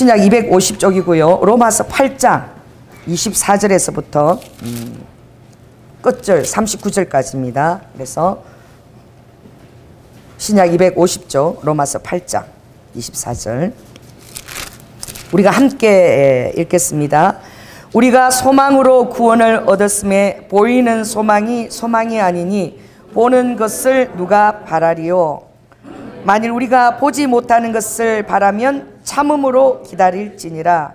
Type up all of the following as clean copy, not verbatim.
신약 250쪽이고요. 로마서 8장 24절에서부터 끝절 39절까지입니다. 그래서 신약 250쪽 로마서 8장 24절 우리가 함께 읽겠습니다. 우리가 소망으로 구원을 얻었음에 보이는 소망이 소망이 아니니 보는 것을 누가 바라리요. 만일 우리가 보지 못하는 것을 바라면 참음으로 기다릴지니라.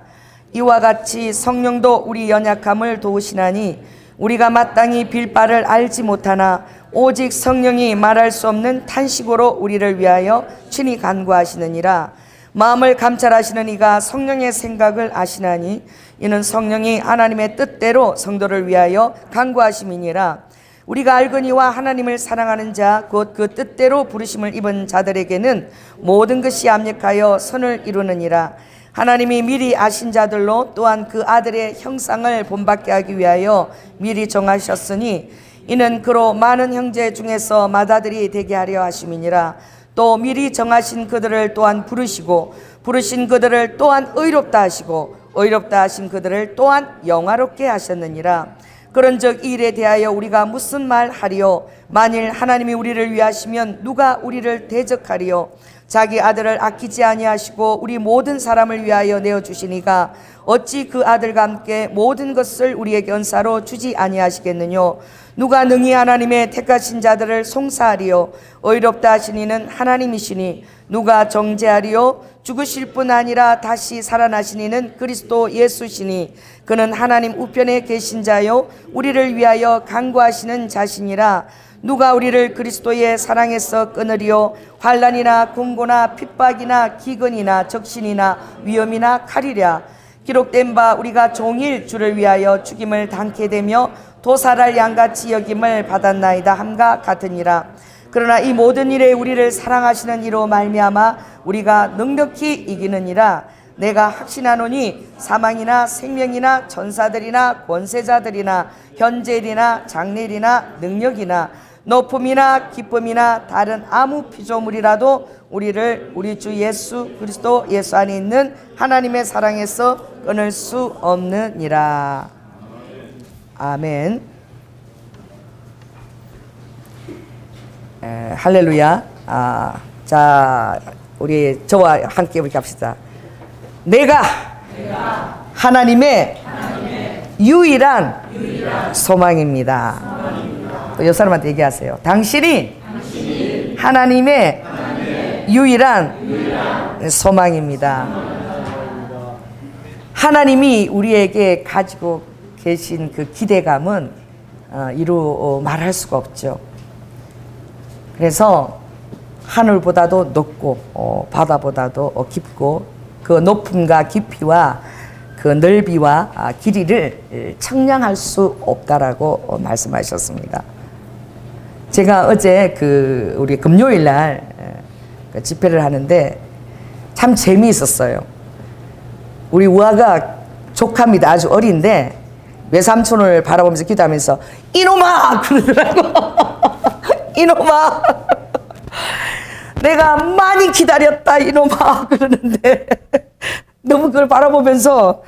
이와 같이 성령도 우리 연약함을 도우시나니 우리가 마땅히 빌 바를 알지 못하나 오직 성령이 말할 수 없는 탄식으로 우리를 위하여 친히 간구하시느니라. 마음을 감찰하시는 이가 성령의 생각을 아시나니 이는 성령이 하나님의 뜻대로 성도를 위하여 간구하심이니라. 우리가 알거니와 하나님을 사랑하는 자 곧 그 뜻대로 부르심을 입은 자들에게는 모든 것이 합력하여 선을 이루느니라. 하나님이 미리 아신 자들로 또한 그 아들의 형상을 본받게 하기 위하여 미리 정하셨으니 이는 그로 많은 형제 중에서 맏아들이 되게 하려 하심이니라. 또 미리 정하신 그들을 또한 부르시고 부르신 그들을 또한 의롭다 하시고 의롭다 하신 그들을 또한 영화롭게 하셨느니라. 그런즉 이 일에 대하여 우리가 무슨 말 하리요? 만일 하나님이 우리를 위하시면 누가 우리를 대적하리요? 자기 아들을 아끼지 아니하시고 우리 모든 사람을 위하여 내어주시니가 어찌 그 아들과 함께 모든 것을 우리에게 은사로 주지 아니하시겠느뇨? 누가 능히 하나님의 택하신 자들을 송사하리요? 의롭다 하시니는 하나님이시니 누가 정죄하리요? 죽으실 뿐 아니라 다시 살아나시니는 그리스도 예수시니 그는 하나님 우편에 계신 자요 우리를 위하여 간구하시는 자시니라. 누가 우리를 그리스도의 사랑에서 끊으리요? 환난이나 공고나 핍박이나 기근이나 적신이나 위험이나 칼이랴. 기록된 바 우리가 종일 주를 위하여 죽임을 당케 되며 도살할 양같이 여김을 받았나이다 함과 같으니라. 그러나 이 모든 일에 우리를 사랑하시는 이로 말미암아 우리가 넉넉히 이기느니라. 내가 확신하노니 사망이나 생명이나 전사들이나 권세자들이나 현재일이나 장래일이나 능력이나 높음이나 기쁨이나 다른 아무 피조물이라도 우리를 우리 주 예수 그리스도 예수 안에 있는 하나님의 사랑에서 끊을 수 없느니라. 아멘. 할렐루야. 자, 우리 저와 함께 우리 합시다. 내가 하나님의 유일한 소망입니다. 또 옆 사람한테 얘기하세요. 당신이 하나님의 유일한 소망입니다. 하나님이 우리에게 가지고 계신 그 기대감은 이루 말할 수가 없죠. 그래서 하늘보다도 높고 바다보다도 깊고 그 높음과 깊이와 그 넓이와 길이를 측량할 수 없다라고 말씀하셨습니다. 제가 어제 우리 금요일 날 집회를 하는데 참 재미있었어요. 우리 우아가 조카입니다. 아주 어린데 외삼촌을 바라보면서 기도하면서 이놈아! 그러더라고. 이놈아! 내가 많이 기다렸다 이놈아! 그러는데 너무 그걸 바라보면서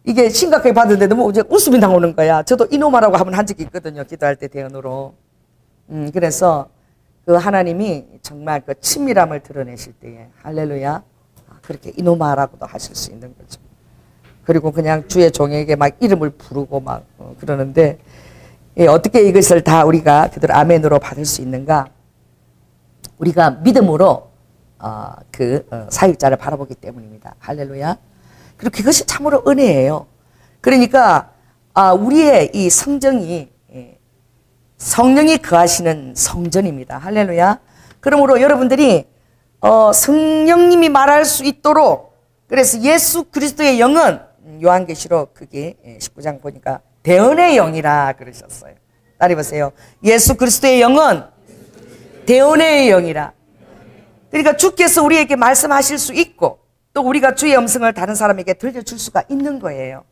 이게 심각하게 봤는데 너무 웃음이 나오는 거야. 저도 이놈아라고 한번 한 적이 있거든요. 기도할 때 대언으로. 그래서 그 하나님이 정말 그 친밀함을 드러내실 때에 할렐루야 그렇게 이놈아라고도 하실 수 있는 거죠. 그리고 그냥 주의 종에게 막 이름을 부르고 막 그러는데 어떻게 이것을 다 우리가 그대로 아멘으로 받을 수 있는가? 우리가 믿음으로 사역자를 바라보기 때문입니다. 할렐루야. 그리고 그것이 참으로 은혜예요. 그러니까 우리의 이 성정이 성령이 거하시는 성전입니다. 할렐루야. 그러므로 여러분들이 성령님이 말할 수 있도록 그래서 예수 그리스도의 영은 요한계시록 그게 19장 보니까 대언의 영이라 그러셨어요. 따라해 보세요. 예수 그리스도의 영은 대언의 영이라. 그러니까 주께서 우리에게 말씀하실 수 있고 또 우리가 주의 음성을 다른 사람에게 들려줄 수가 있는 거예요.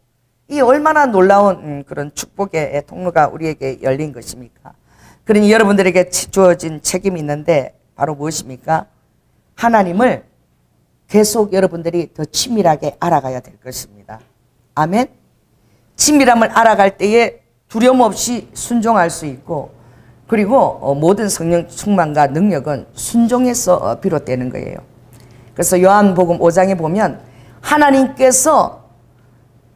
이 얼마나 놀라운 그런 축복의 통로가 우리에게 열린 것입니까? 그러니 여러분들에게 주어진 책임이 있는데 바로 무엇입니까? 하나님을 계속 여러분들이 더 친밀하게 알아가야 될 것입니다. 아멘. 친밀함을 알아갈 때에 두려움 없이 순종할 수 있고, 그리고 모든 성령 충만과 능력은 순종에서 비롯되는 거예요. 그래서 요한복음 5장에 보면 하나님께서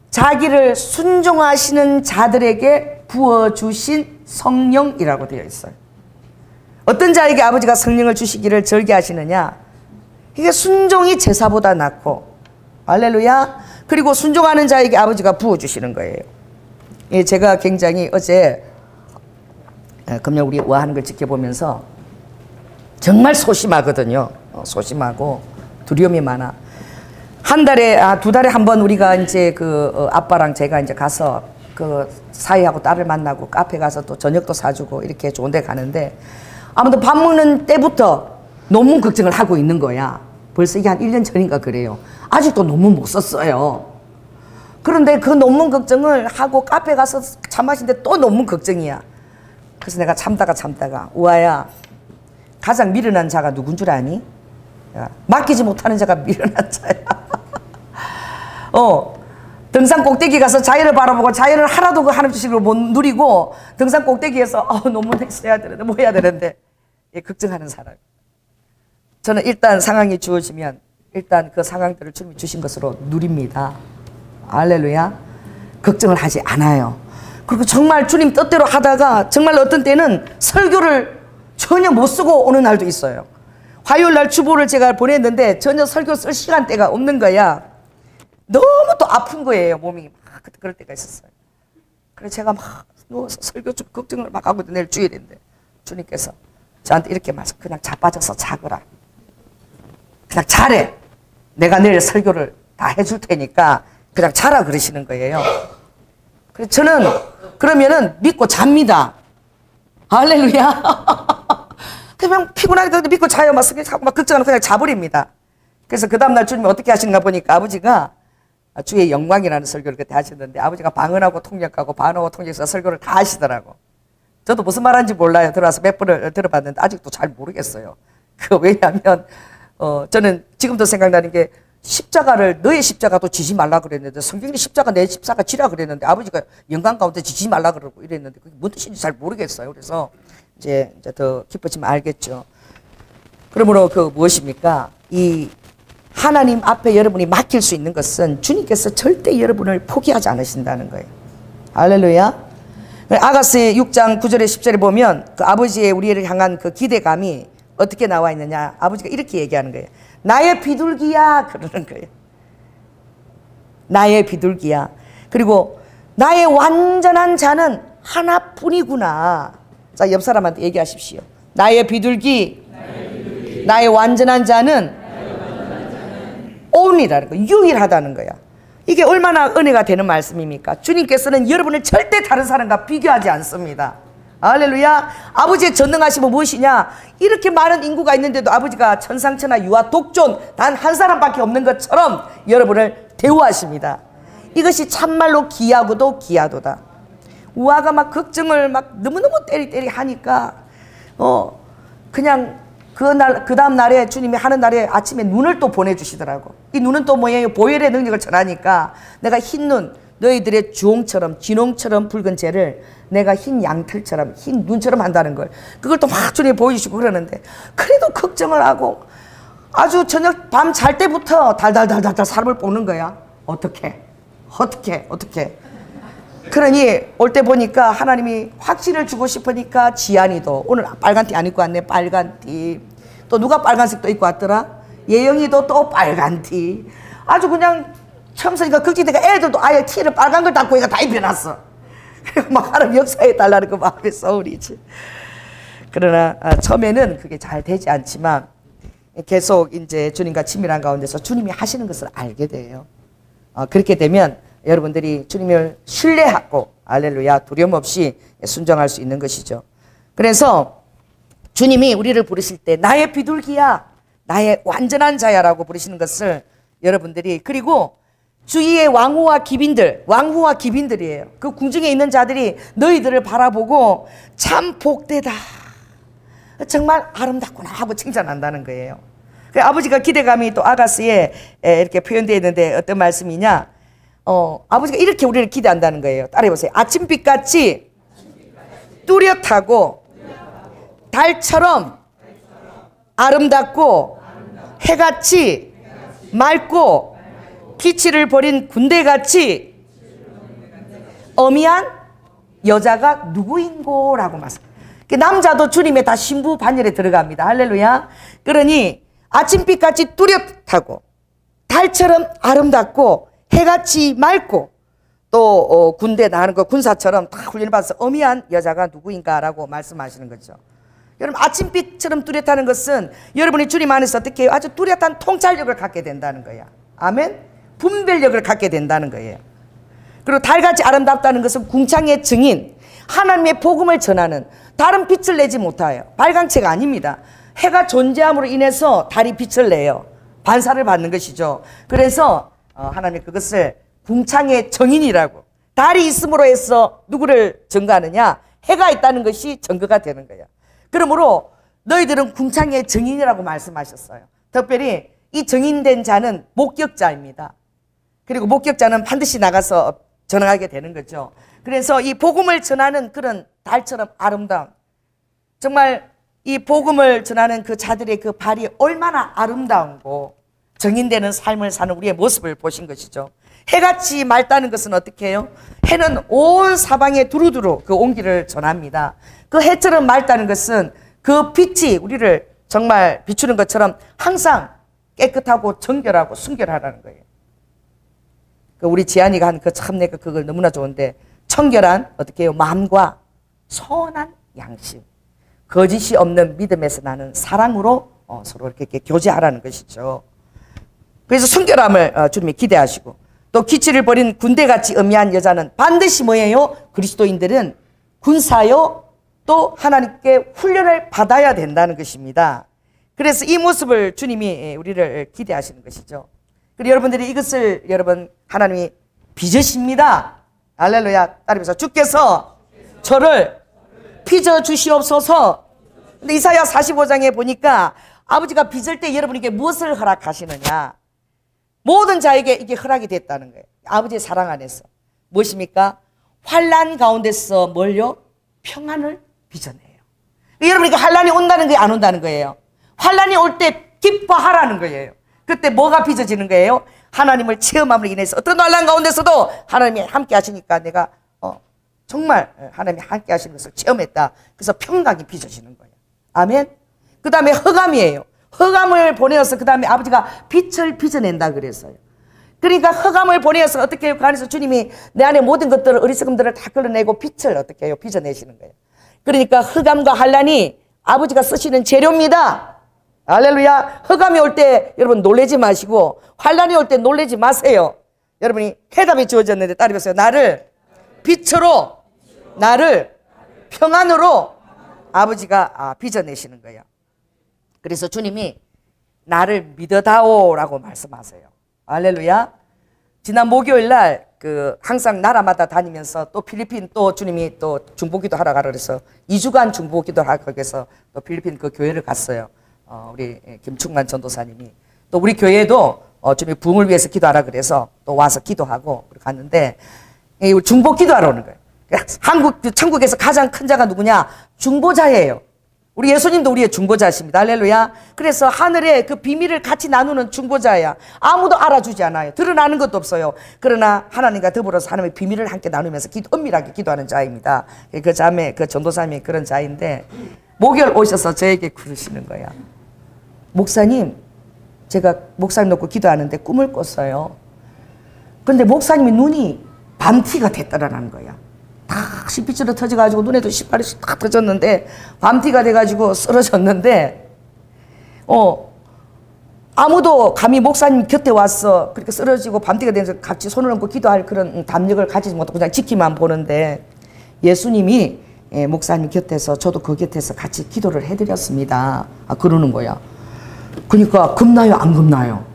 자기를 순종하시는 자들에게 부어주신 성령이라고 되어 있어요. 어떤 자에게 아버지가 성령을 주시기를 절개하시느냐? 이게 순종이 제사보다 낫고, 할렐루야. 그리고 순종하는 자에게 아버지가 부어주시는 거예요. 예, 제가 굉장히 어제 금요 우리 와하는 걸 지켜보면서 정말 소심하거든요. 소심하고 두려움이 많아. 한 달에, 두 달에 한 번 우리가 이제 아빠랑 제가 이제 가서 사이하고 딸을 만나고 카페 가서 또 저녁도 사주고 이렇게 좋은 데 가는데, 아무튼 밥 먹는 때부터 논문 걱정을 하고 있는 거야. 벌써 이게 한 1년 전인가 그래요. 아직도 논문 못 썼어요. 그런데 그 논문 걱정을 하고 카페 가서 차 마시는데 또 논문 걱정이야. 그래서 내가 참다가 우아야, 가장 미련한 자가 누군 줄 아니? 야, 맡기지 못하는 자가 미련한 자야. 등산 꼭대기 가서 자연을 바라보고 자연을 하나도 그 하나님 주식으로 못 누리고 등산 꼭대기에서 논문 써야 되는데 뭐 해야 되는데, 예, 걱정하는 사람. 저는 일단 상황이 주어지면 일단 그 상황들을 주님이 주신 것으로 누립니다. 할렐루야. 걱정을 하지 않아요. 그리고 정말 주님 뜻대로 하다가 정말 어떤 때는 설교를 전혀 못 쓰고 오는 날도 있어요. 화요일 날 주보를 제가 보냈는데 전혀 설교 쓸 시간대가 없는 거야. 너무 또 아픈 거예요. 몸이 막 그럴 때가 있었어요. 그래서 제가 막 누워서 설교 좀 걱정을 막 하고 내일 주일인데 주님께서 저한테 이렇게 말씀, 그냥 자빠져서 자거라. 그냥 잘해. 내가 내일 설교를 다 해줄 테니까 그냥 자라 그러시는 거예요. 그래서 저는 그러면은 믿고 잡니다. 할렐루야. 그냥 피곤하게 믿고 자요. 막 걱정하면 그냥 자버립니다. 그래서 그 다음날 주님이 어떻게 하시는가 보니까 아버지가 주의 영광이라는 설교를 그때 하셨는데, 아버지가 방언하고 통역하고 반어하고 통역해서 설교를 다 하시더라고. 저도 무슨 말하는지 몰라요. 들어와서 몇 번을 들어봤는데 아직도 잘 모르겠어요. 왜냐하면 저는 지금도 생각나는 게, 십자가를 너의 십자가도 지지 말라 그랬는데, 성경에 십자가 내 십자가 지라 그랬는데 아버지가 영광 가운데 지지 말라 그러고 이랬는데 그게 뭔 뜻인지 잘 모르겠어요. 그래서 이제 더 깊어지면 알겠죠. 그러므로 무엇입니까? 이 하나님 앞에 여러분이 맡길 수 있는 것은 주님께서 절대 여러분을 포기하지 않으신다는 거예요. 할렐루야. 아가스의 6장 9절에 10절에 보면 그 아버지의 우리를 향한 그 기대감이 어떻게 나와 있느냐. 아버지가 이렇게 얘기하는 거예요. 나의 비둘기야, 그러는 거예요. 나의 비둘기야. 그리고 나의 완전한 자는 하나뿐이구나. 자, 옆 사람한테 얘기하십시오. 나의 비둘기, 나의 완전한 자는 only라는 거, 유일하다는 거야. 이게 얼마나 은혜가 되는 말씀입니까? 주님께서는 여러분을 절대 다른 사람과 비교하지 않습니다. 할렐루야. 아버지의 전능하심은 무엇이냐? 이렇게 많은 인구가 있는데도 아버지가 천상천하 유아 독존 단 한 사람밖에 없는 것처럼 여러분을 대우하십니다. 이것이 참말로 귀하고도 귀하도다. 우아가 막 걱정을 막 너무너무 때리 하니까 그냥 그 다음 날에 주님이 하는 날에 아침에 눈을 또 보내주시더라고. 이 눈은 또 뭐예요? 보혈의 능력을 전하니까 내가 흰 눈, 너희들의 주홍처럼 진홍처럼 붉은 재를 내가 흰 양털처럼 흰 눈처럼 한다는 걸, 그걸 또 막 주님이 보여주시고 그러는데, 그래도 걱정을 하고 아주 저녁 밤 잘 때부터 달달달달 사람을 볶는 거야. 어떻게 그러니 올 때 보니까 하나님이 확신을 주고 싶으니까 지안이도 오늘 빨간 티 안 입고 왔네. 빨간 티. 또 누가 빨간색도 입고 왔더라? 예영이도 또 빨간 티. 아주 그냥 처음 서니까 걱정되니까 애들도 아예 티를 빨간 걸 닦고 다 입혀놨어. 그리고 막 하나님 역사해 달라는 그 마음의 소울이지. 그러나 처음에는 그게 잘 되지 않지만 계속 이제 주님과 친밀한 가운데서 주님이 하시는 것을 알게 돼요. 그렇게 되면 여러분들이 주님을 신뢰하고 할렐루야 두려움 없이 순종할 수 있는 것이죠. 그래서 주님이 우리를 부르실 때 나의 비둘기야, 나의 완전한 자야라고 부르시는 것을 여러분들이, 그리고 주위의 왕후와 기빈들이에요. 그 궁중에 있는 자들이 너희들을 바라보고 참 복되다, 정말 아름답구나 하고 칭찬한다는 거예요. 그 아버지가 기대감이 또 아가스에 이렇게 표현되어 있는데 어떤 말씀이냐? 아버지가 이렇게 우리를 기대한다는 거예요. 따라해보세요. 아침빛같이 뚜렷하고 달처럼 아름답고 해같이 맑고 기치를 버린 군대같이 어미한 여자가 누구인고? 라고 말씀. 남자도 주님의 다 신부 반열에 들어갑니다. 할렐루야. 그러니 아침빛같이 뚜렷하고 달처럼 아름답고 해같이 맑고 또 군대 나가는 거 군사처럼 다 훈련을 받아서 어미한 여자가 누구인가라고 말씀하시는 거죠. 여러분 아침빛처럼 뚜렷하는 것은 여러분이 주님 안에서 어떻게 해요? 아주 뚜렷한 통찰력을 갖게 된다는 거야. 아멘. 분별력을 갖게 된다는 거예요. 그리고 달같이 아름답다는 것은 궁창의 증인, 하나님의 복음을 전하는, 다른 빛을 내지 못해요. 발광체가 아닙니다. 해가 존재함으로 인해서 달이 빛을 내요. 반사를 받는 것이죠. 그래서 하나님이 그것을 궁창의 정인이라고, 달이 있음으로 해서 누구를 증거하느냐? 해가 있다는 것이 증거가 되는 거예요. 그러므로 너희들은 궁창의 정인이라고 말씀하셨어요. 특별히 이 정인된 자는 목격자입니다. 그리고 목격자는 반드시 나가서 전하게 되는 거죠. 그래서 이 복음을 전하는 그런 달처럼 아름다운, 정말 이 복음을 전하는 그 자들의 그 발이 얼마나 아름다운고 정인되는 삶을 사는 우리의 모습을 보신 것이죠. 해같이 맑다는 것은 어떻게 해요? 해는 온 사방에 두루두루 그 온기를 전합니다. 그 해처럼 맑다는 것은 그 빛이 우리를 정말 비추는 것처럼 항상 깨끗하고 정결하고 순결하라는 거예요. 우리 지안이가 한 그 참 내가 그걸 너무나 좋은데, 청결한 어떻게 해요? 마음과 선한 양심, 거짓이 없는 믿음에서 나는 사랑으로 서로 이렇게 교제하라는 것이죠. 그래서 순결함을 주님이 기대하시고, 또 기치를 버린 군대같이 음미한 여자는 반드시 뭐예요? 그리스도인들은 군사요 또 하나님께 훈련을 받아야 된다는 것입니다. 그래서 이 모습을 주님이 우리를 기대하시는 것이죠. 그리고 여러분들이 이것을 여러분 하나님이 빚으십니다. 할렐루야. 따르면서 주께서 저를 빚어 주시옵소서. 근데 이사야 45장에 보니까 아버지가 빚을 때 여러분에게 무엇을 허락하시느냐? 모든 자에게 이게 허락이 됐다는 거예요. 아버지의 사랑 안에서. 무엇입니까? 환난 가운데서 뭘요? 평안을 빚어내요. 여러분에게 환난이 온다는 게 안 온다는 거예요. 환난이 올 때 기뻐하라는 거예요. 그때 뭐가 빚어지는 거예요? 하나님을 체험함으로 인해서 어떤 환난 가운데서도 하나님이 함께 하시니까 내가 정말 하나님이 함께 하시는 것을 체험했다. 그래서 평강이 빚어지는 거예요. 아멘. 그 다음에 흑암이에요. 흑암을 보내어서 그 다음에 아버지가 빛을 빚어낸다 그랬어요. 그러니까 흑암을 보내어서 어떻게 해요? 그 안에서 주님이 내 안에 모든 것들을, 어리석음들을 다 끌어내고 빛을 어떻게 해요? 빚어내시는 거예요. 그러니까 흑암과 환난이 아버지가 쓰시는 재료입니다. 할렐루야. 흑암이 올 때 여러분 놀라지 마시고 환난이 올 때 놀라지 마세요. 여러분이 해답이 주어졌는데 따라해보세요. 나를 빛으로, 나를 평안으로 아버지가 빚어내시는 거예요. 그래서 주님이 나를 믿어다오라고 말씀하세요. 할렐루야. 지난 목요일 날 항상 나라마다 다니면서 또 필리핀 또 주님이 또 중보기도 하러 가라 그래서 2주간 중보기도 하러 가서 또 필리핀 그 교회를 갔어요. 우리 김충만 전도사님이 또 우리 교회도 주님이 부흥을 위해서 기도하라 그래서 또 와서 기도하고 갔는데 중보 기도하러 오는 거예요. 천국에서 가장 큰 자가 누구냐? 중보자예요. 우리 예수님도 우리의 중보자십니다. 할렐루야. 그래서 하늘의 그 비밀을 같이 나누는 중보자야. 아무도 알아주지 않아요. 드러나는 것도 없어요. 그러나 하나님과 더불어서 하나님의 비밀을 함께 나누면서 은밀하게 기도하는 자입니다. 그 자매, 그 전도사님이 그런 자인데 목요일 오셔서 저에게 그러시는 거야. 목사님, 제가 목사님 놓고 기도하는데 꿈을 꿨어요. 그런데 목사님의 눈이 밤티가 됐다라는 거야. 다 핏줄로 터져가지고 눈에도 시발이 딱 터졌는데 밤티가 돼가지고 쓰러졌는데 아무도 감히 목사님 곁에 와서 그렇게 쓰러지고 밤티가 되면서 같이 손을 얹고 기도할 그런 담력을 가지지 못하고 그냥 지키만 보는데 예수님이 목사님 곁에서 저도 그 곁에서 같이 기도를 해드렸습니다. 그러는 거야. 그러니까 겁나요? 안 겁나요?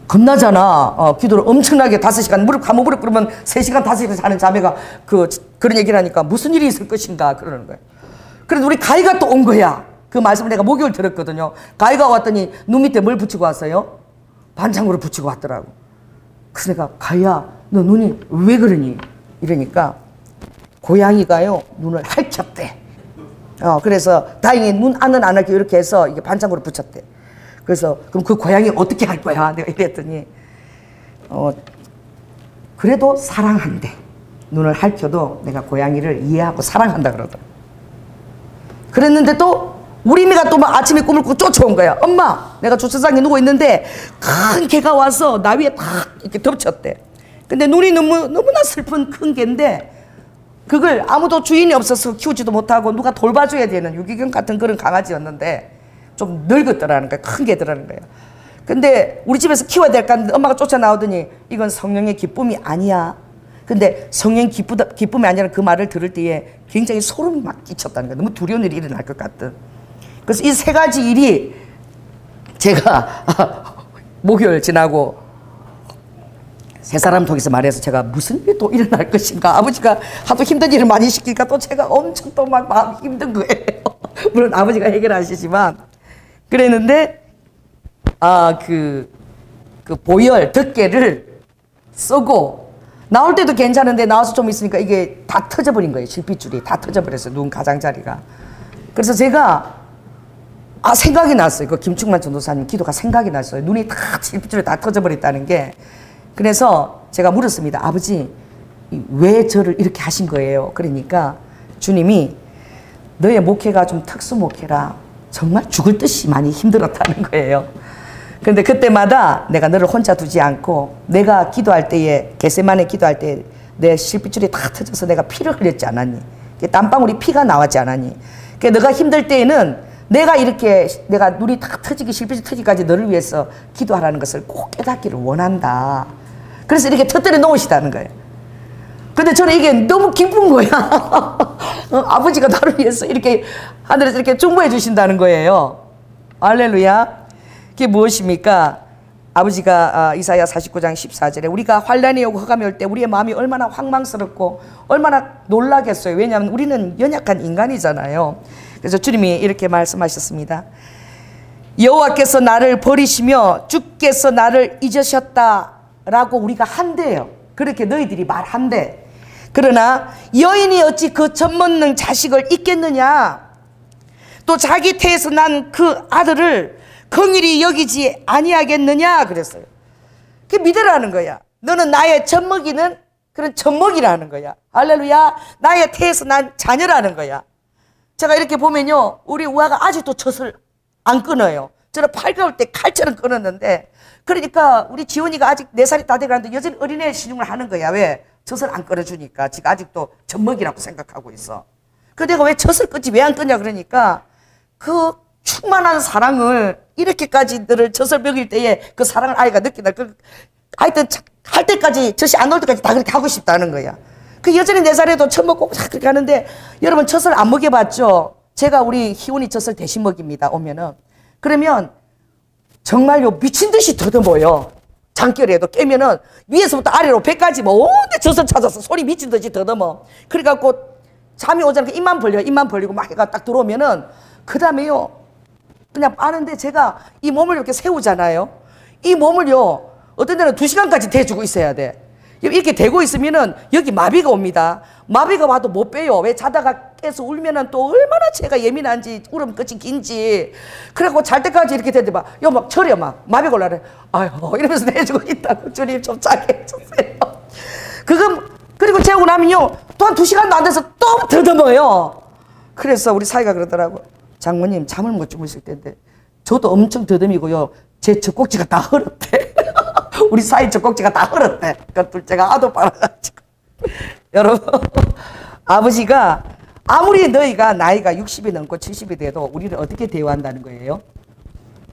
겁나잖아. 기도를 엄청나게 5시간 무릎 그러면 3시간 5시간 하는 자매가 그런 얘기를 하니까 무슨 일이 있을 것인가 그러는 거예요. 그래도 우리 가희가 또 온 거야. 그 말씀을 내가 목요일 들었거든요. 가위가 왔더니 눈 밑에 뭘 붙이고 왔어요? 반창고를 붙이고 왔더라고. 그래서 내가 가위야 너 눈이 왜 그러니? 이러니까 고양이가요 눈을 핥혔대. 그래서 다행히 눈 안은 안 핥고 이렇게 해서 이게 반창고를 붙였대. 그래서 그럼 그 고양이 어떻게 할 거야? 내가 이랬더니 그래도 사랑한대. 눈을 핥혀도 내가 고양이를 이해하고 사랑한다 그러더라. 그랬는데 또 우리 미가 또 막 아침에 꿈을 꾸고 쫓아온 거야. 엄마 내가 주차장에 누워 있는데 큰 개가 와서 나 위에 탁 이렇게 덮쳤대. 근데 눈이 너무나 슬픈 큰 개인데 그걸 아무도 주인이 없어서 키우지도 못하고 누가 돌봐줘야 되는 유기견 같은 그런 강아지였는데 좀 늙었더라는 거야. 큰 개더라는 거야. 근데 우리 집에서 키워야 될까 하는데 엄마가 쫓아나오더니 이건 성령의 기쁨이 아니야. 근데 성령 기쁨이 아니라 그 말을 들을 때에 굉장히 소름이 막 끼쳤다는 거야. 너무 두려운 일이 일어날 것 같은. 그래서 이 세 가지 일이 제가 목요일 지나고 세 사람 통해서 말해서 제가 무슨 일이 또 일어날 것인가. 아버지가 하도 힘든 일을 많이 시키니까 또 제가 엄청 또 막 마음이 힘든 거예요. 물론 아버지가 해결하시지만 그랬는데 그 보혈 덮개를 쓰고 나올 때도 괜찮은데 나와서 좀 있으니까 이게 다 터져버린 거예요. 실핏줄이 다 터져버렸어요. 눈 가장자리가. 그래서 제가 생각이 났어요. 그 김충만 전도사님 기도가 생각이 났어요. 눈이 다 실핏줄이 다 터져버렸다는 게. 그래서 제가 물었습니다. 아버지 왜 저를 이렇게 하신 거예요? 그러니까 주님이 너의 목회가 좀 특수 목회라 정말 죽을 듯이 많이 힘들었다는 거예요. 그런데 그때마다 내가 너를 혼자 두지 않고 내가 기도할 때에 겟세마네 기도할 때 내 실핏줄이 다 터져서 내가 피를 흘렸지 않았니? 땀방울이 피가 나왔지 않았니? 그러니까 너가 힘들 때에는 내가 이렇게 내가 눈이 다 터지기 실핏줄 터지기까지 너를 위해서 기도하라는 것을 꼭 깨닫기를 원한다. 그래서 이렇게 터뜨려 놓으시다는 거예요. 근데 저는 이게 너무 기쁜 거야. 아버지가 나를 위해서 이렇게 하늘에서 이렇게 중보해 주신다는 거예요. 할렐루야. 그게 무엇입니까? 아버지가 이사야 49장 14절에 우리가 환란이 오고 흑암이 올 때 우리의 마음이 얼마나 황망스럽고 얼마나 놀라겠어요. 왜냐하면 우리는 연약한 인간이잖아요. 그래서 주님이 이렇게 말씀하셨습니다. 여호와께서 나를 버리시며 주께서 나를 잊으셨다라고 우리가 한대요. 그렇게 너희들이 말한대. 그러나 여인이 어찌 그 젖먹는 자식을 잊겠느냐? 또 자기 태에서 난 그 아들을 긍휼히 여기지 아니하겠느냐 그랬어요. 그게 믿으라는 거야. 너는 나의 젖먹이는 그런 젖먹이라는 거야. 할렐루야. 나의 태에서 난 자녀라는 거야. 제가 이렇게 보면요 우리 우아가 아직도 젖을 안 끊어요. 저는 팔가울 때 칼처럼 끊었는데 그러니까 우리 지원이가 아직 4살이 다 돼가는데 여전히 어린애 신용을 하는 거야. 왜? 젖을 안 끊어주니까 지가 아직도 젖먹이라고 생각하고 있어. 그 내가 왜 젖을 끊지 왜 안 끊냐 그러니까 그 충만한 사랑을 이렇게까지 너를 젖을 먹일 때에 그 사랑을 아이가 느낀다. 하여튼 할 때까지 젖이 안 나올 때까지 다 그렇게 하고 싶다는 거야. 그 여전히 4살에도 젖 먹고 다 그렇게 하는데 여러분 젖을 안 먹여봤죠? 제가 우리 희원이 젖을 대신 먹입니다. 오면은 그러면 정말요 미친 듯이 더듬어요. 장결에도 깨면은 위에서부터 아래로 배까지 뭐 온데 젖을 찾아서 소리 미친 듯이 더듬어. 그래갖고 잠이 오잖아. 입만 벌리고 막 해가 딱 들어오면은 그 다음에요 그냥 빠는데 제가 이 몸을 이렇게 세우잖아요. 이 몸을요 어떤 데는 2시간까지 대주고 있어야 돼. 이렇게 대고 있으면은 여기 마비가 옵니다. 마비가 와도 못 빼요. 왜? 자다가 깨서 울면은 또 얼마나 제가 예민한지 울음 끝이 긴지. 그래갖고 잘 때까지 이렇게 대대 막 요 막 철여 막 마비가 올라래. 아유 이러면서 내주고 있다고. 주님 좀 짜게 해주세요. 그리고 재우고 나면요 또 한 2시간도 안 돼서 또 더듬어요. 그래서 우리 사이가 그러더라고. 장모님 잠을 못 주무실 텐데 저도 엄청 더듬이고요. 제 젖꼭지가 다 헐었대. 우리 사이 젖꼭지가 다 헐었대. 그 둘째가 아도 빨아가지고. 여러분 아버지가 아무리 너희가 나이가 60이 넘고 70이 돼도 우리를 어떻게 대우한다는 거예요?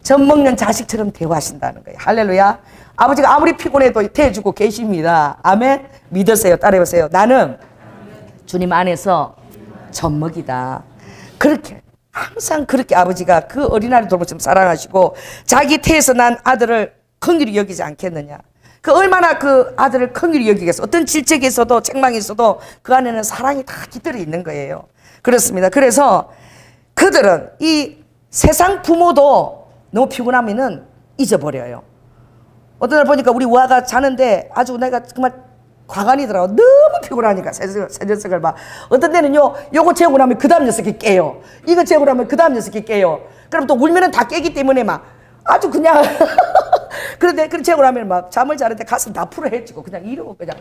젖 먹는 자식처럼 대우하신다는 거예요. 할렐루야. 아버지가 아무리 피곤해도 대해주고 계십니다. 아멘. 믿으세요. 따라해보세요. 나는 주님 안에서 젖먹이다. 그렇게 항상 그렇게 아버지가 그 어린아이 돌보처럼 사랑하시고 자기 태에서 난 아들을 긍휼히 여기지 않겠느냐. 그 얼마나 그 아들을 긍휼히 여기겠어. 어떤 질책이 있어도 책망이 있어도 그 안에는 사랑이 다 깃들어 있는 거예요. 그렇습니다. 그래서 그들은 이 세상 부모도 너무 피곤하면은 잊어버려요. 어떤 날 보니까 우리 우아가 자는데 아주 내가 정말 과간이더라고. 너무 피곤하니까 새 녀석을 막. 어떤 때는요, 요거 재우고 나면 그 다음 녀석이 깨요. 이거 재우고 나면 그 다음 녀석이 깨요. 그럼 또 울면은 다 깨기 때문에 막 아주 그냥 그런데 그 재우고 나면 막 잠을 자는데 가슴 다 풀어헤치고 그냥 이러고 그냥